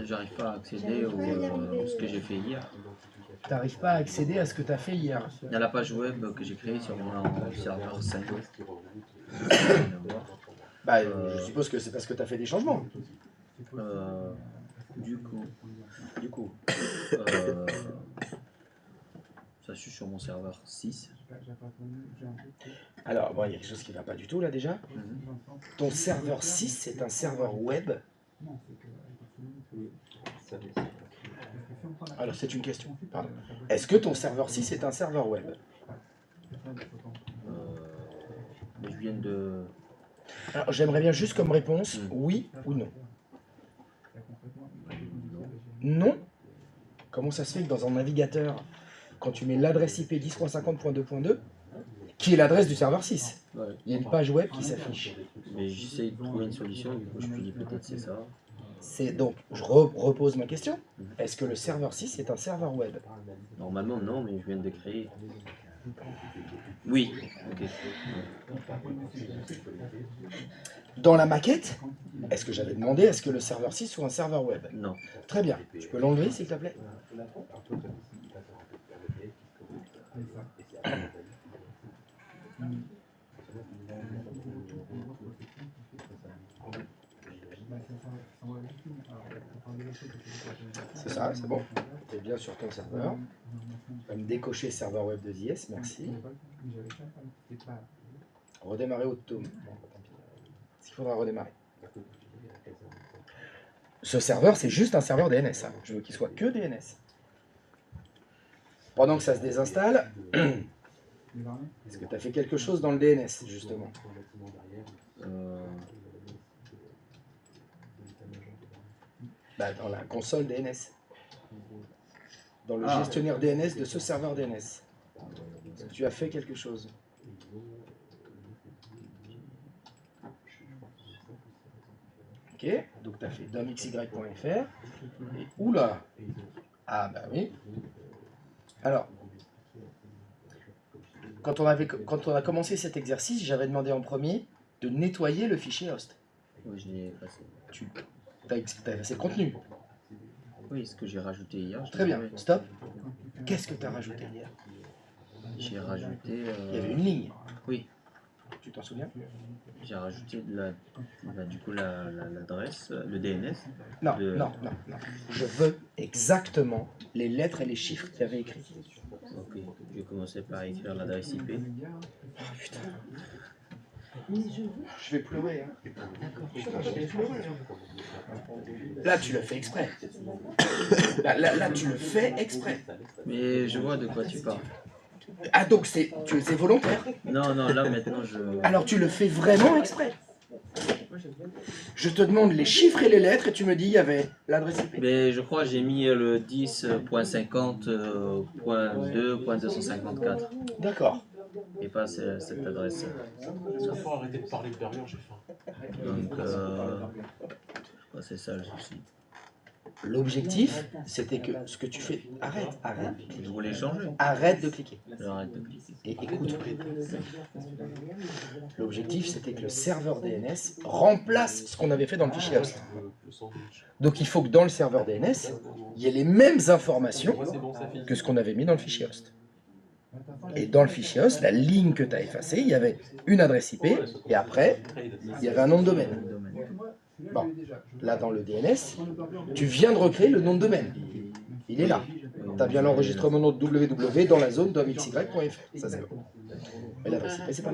J'arrive pas à accéder à ce que j'ai fait hier. Tu n'arrives pas à accéder à ce que tu as fait hier? Il y a la page web que j'ai créée sur mon serveur 5. Bah, je suppose que c'est parce que tu as fait des changements. Du coup, ça je suis sur mon serveur 6. Alors, bon, il y a quelque chose qui ne va pas du tout là déjà. Ton serveur 6, c'est un serveur web. Alors, c'est une question, pardon. Est-ce que ton serveur 6 est un serveur web? Je viens de... Alors, j'aimerais bien juste comme réponse, oui ou non. Non? Comment ça se fait que dans un navigateur, quand tu mets l'adresse IP 10.50.2.2, qui est l'adresse du serveur 6, il y a une page web qui s'affiche. Mais j'essaie de trouver une solution, du coup je me dis peut-être c'est ça. Donc, je repose ma question. Est-ce que le serveur 6 est un serveur web? Normalement non, mais je viens de créer. Oui, ok. Dans la maquette, est-ce que j'avais demandé est-ce que le serveur 6 soit un serveur web? Non. Très bien. Tu peux l'enlever s'il te plaît? C'est ça, c'est bon. Tu es bien sur ton serveur. Tu vas me décocher serveur web de JS, merci. Redémarrer Auto. Est-ce qu'il faudra redémarrer? Ce serveur, c'est juste un serveur DNS. Hein. Je veux qu'il soit que DNS. Pendant que ça se désinstalle, est-ce que tu as fait quelque chose dans le DNS, justement? Bah, dans la console DNS. Dans le gestionnaire DNS de ce serveur DNS. Est-ce que tu as fait quelque chose? Ok, donc tu as fait domxy.fr. Et oula! Ah bah oui. Alors, quand on a commencé cet exercice, j'avais demandé en premier de nettoyer le fichier host. Oui, je l'ai passé. Tu as effacé le contenu. Oui, ce que j'ai rajouté hier. Très bien, stop. Qu'est-ce que tu as rajouté hier? J'ai rajouté... Il y avait une ligne. Oui. Tu t'en souviens? J'ai rajouté du coup l'adresse, le DNS. Non, non. Je veux exactement les lettres et les chiffres qu'il y avait écrits. Ok, je vais commencer par écrire l'adresse IP. Oh, putain. Je vais pleurer. Hein. Putain, je vais pleurer. Là, tu le fais exprès. Là, tu le fais exprès. Mais je vois de quoi tu parles. Ah, donc c'est volontaire? Non, là maintenant je... Alors tu le fais vraiment exprès? Je te demande les chiffres et les lettres et tu me dis il y avait l'adresse IP. Mais je crois que j'ai mis le 10.50.2.254. D'accord. Et pas cette adresse. Est-ce qu'il faut arrêter de parler de Berlure, j'ai faim. Donc, c'est ça le souci. L'objectif, c'était que ce que tu fais... Arrête. Je voulais changer. Arrête de cliquer. J'arrête de cliquer. Et écoute. L'objectif, c'était que le serveur DNS remplace ce qu'on avait fait dans le fichier host. Donc il faut que dans le serveur DNS, il y ait les mêmes informations que ce qu'on avait mis dans le fichier host. Et dans le fichier host, la ligne que tu as effacée, il y avait une adresse IP, et après, il y avait un nom de domaine. Bon, là dans le DNS, tu viens de recréer le nom de domaine. Il est là. Tu as bien l'enregistrement nom de www dans la zone domxy.fr. Ça c'est bon. Mais l'adresse IP, c'est pas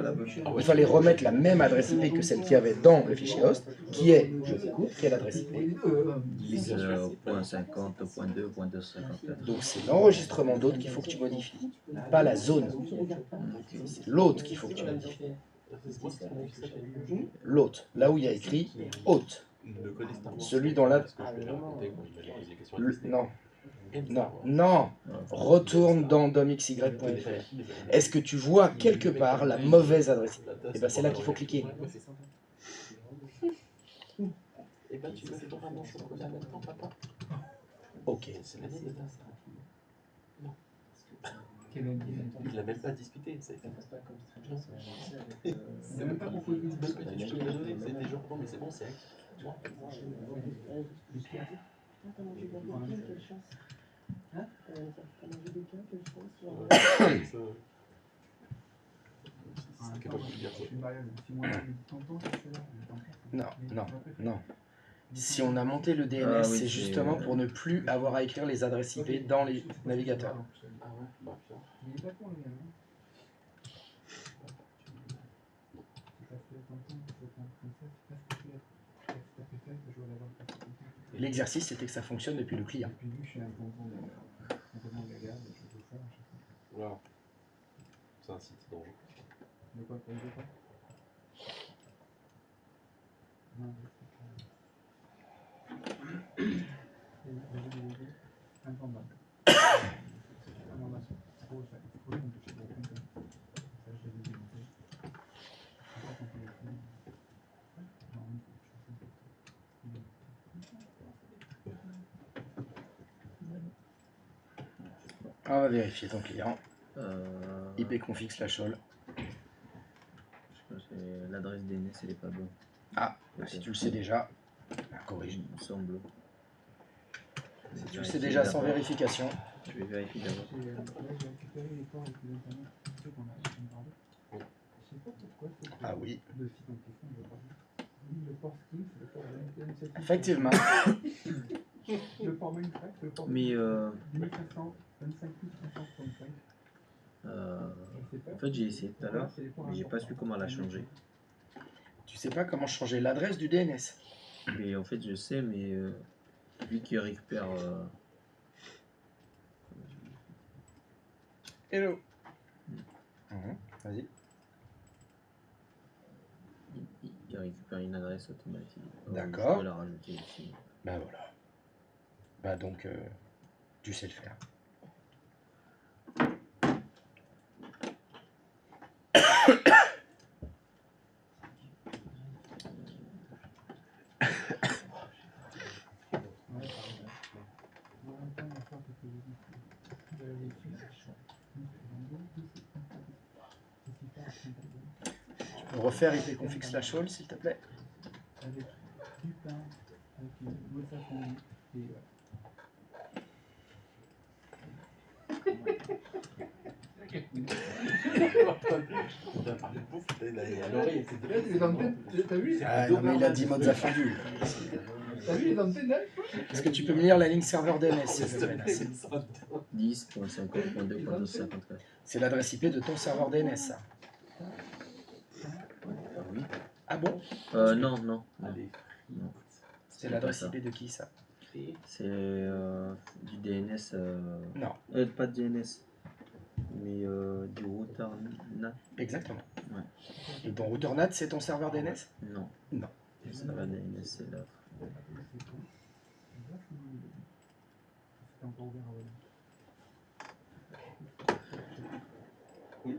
la bonne. Il fallait remettre la même adresse IP que celle qu'il y avait dans le fichier host, qui est, je t'écoute, qui est l'adresse IP 10.50.2.254. Donc c'est l'enregistrement d'hôte qu'il faut que tu modifies, pas la zone. C'est l'hôte qu'il faut que tu modifies. L'hôte, là où il y a écrit hôte. ne connaissent pas. Celui dans la... Parce que je vais les raconter quand il m'a posé des questions. Non. Retourne dans domxy.fr. Est-ce que tu vois quelque part la mauvaise adresse? Et ben c'est là qu'il faut cliquer. Et ben tu me fais ton ramen chocolat maintenant, papa. Ok. C'est l'année de ta ça. Non. Il l'a même pas discuté. Ça passe pas comme Stranger. C'est même pas proposé. Je te l'ai donné. C'était genre, non mais c'est bon, c'est acquis. T'as mangé des biens, quelle chance. Hein? T'as mangé des biens, quelle chance. C'est capable de dire ça. Non. Si on a monté le DNS, c'est justement pour ne plus avoir à écrire les adresses IP dans les navigateurs. Ah ouais, bah putain. Il est pas con, le gars, hein. L'exercice, c'était que ça fonctionne depuis le client. Voilà. C'est un site dangereux. De quoi, pour quoi? Non, On va vérifier ton client. ipconfig/all. L'adresse DNS, elle est pas bonne. Ah, si tu le sais déjà, corrige. Il me semble. Si tu le sais déjà sans vérification. Je vais vérifier d'abord. Ah oui. Effectivement. Mais en fait, j'ai essayé tout à l'heure, mais j'ai pas su comment la changer. Tu sais pas comment changer l'adresse du DNS? Mais en fait, je sais, mais lui qui récupère. Hello. Vas-y. Il récupère une adresse automatique. D'accord. Je vais la rajouter ici. Ben voilà. Bah donc, tu sais le faire. Tu peux refaire ipconfig/all s'il te plaît? Ah non mais il a 10 modes affondus. T'as vu les antennes là? Est-ce que tu peux me lire la ligne serveur DNS s'il te plaît? 10.50.2.12.54. C'est l'adresse IP de ton serveur DNS ça. Oui. Ah bon? Non. C'est l'adresse IP de qui ça? C'est du DNS. Non. Pas de DNS. Mais du router NAT. Exactement. Ouais. Et ton routeur NAT, c'est ton serveur DNS? Non. Non. Le serveur DNS, c'est là. Oui.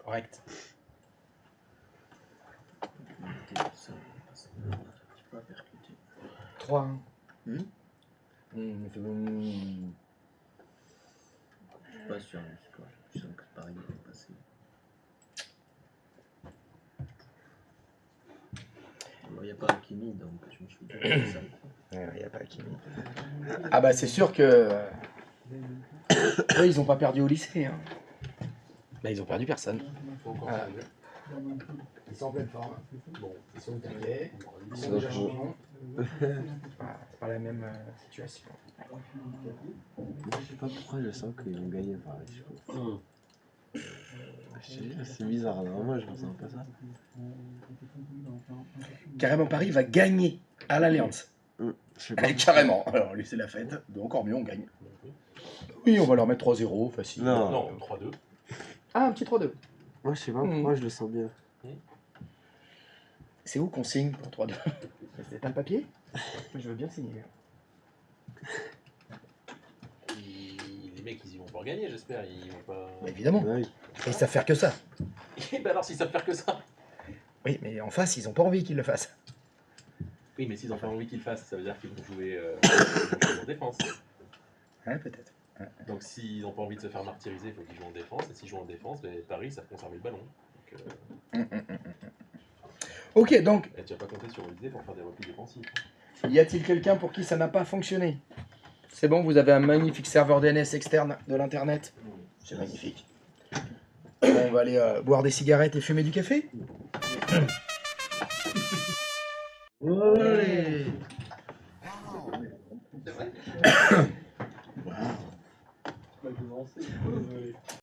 Correct. 3. Je suis pas sûr, je sens que pareil il va passer. Il n'y a pas Akimi, donc je me suis dit ça. Il n'y a pas Akimi. Ah bah c'est sûr que eux, ils n'ont pas perdu au lycée. Hein. Là, ils ont perdu personne. Faut encore Voilà. faire mieux. Ils sont en pleine forme. Bon, Ils sont au taquet. Ils Ça sont déjà va. champions. C'est pas la même situation. Je sais pas pourquoi je sens qu'ils vont gagner Paris. Je trouve. C'est bizarre, là. Moi je ressens pas ça. Carrément, Paris va gagner à l'Alliance. Je sais pas Allez, pourquoi. carrément. Alors, lui, c'est la fête. Donc, encore mieux, on gagne. Oui, on va leur mettre 3-0, facile. Non. 3-2. Ah, un petit 3-2. Moi je sais pas pourquoi je le sens bien. C'est où qu'on signe pour 3-2? T'as le papier? Je veux bien signer. Les mecs, ils y vont pour gagner, j'espère. Ils vont pas. Bah, évidemment. Oui. Et ils savent faire que ça. Et bah alors, s'ils savent faire que ça. Oui, mais en face, ils ont pas envie qu'ils le fassent. Oui, mais s'ils ont pas envie qu'ils le fassent, ça veut dire qu'ils vont jouer en défense. Ouais, peut-être. Ouais. Donc, s'ils n'ont pas envie de se faire martyriser, il faut qu'ils jouent en défense. Et s'ils jouent en défense, ben, Paris, ça conserver le ballon. Donc, Ok, donc, et tu vas pas compter sur Olydée pour faire des replis défensifs. y a-t-il quelqu'un pour qui ça n'a pas fonctionné? C'est bon, vous avez un magnifique serveur DNS externe de l'internet. C'est magnifique. On va aller boire des cigarettes et fumer du café. Olé. C'est vrai.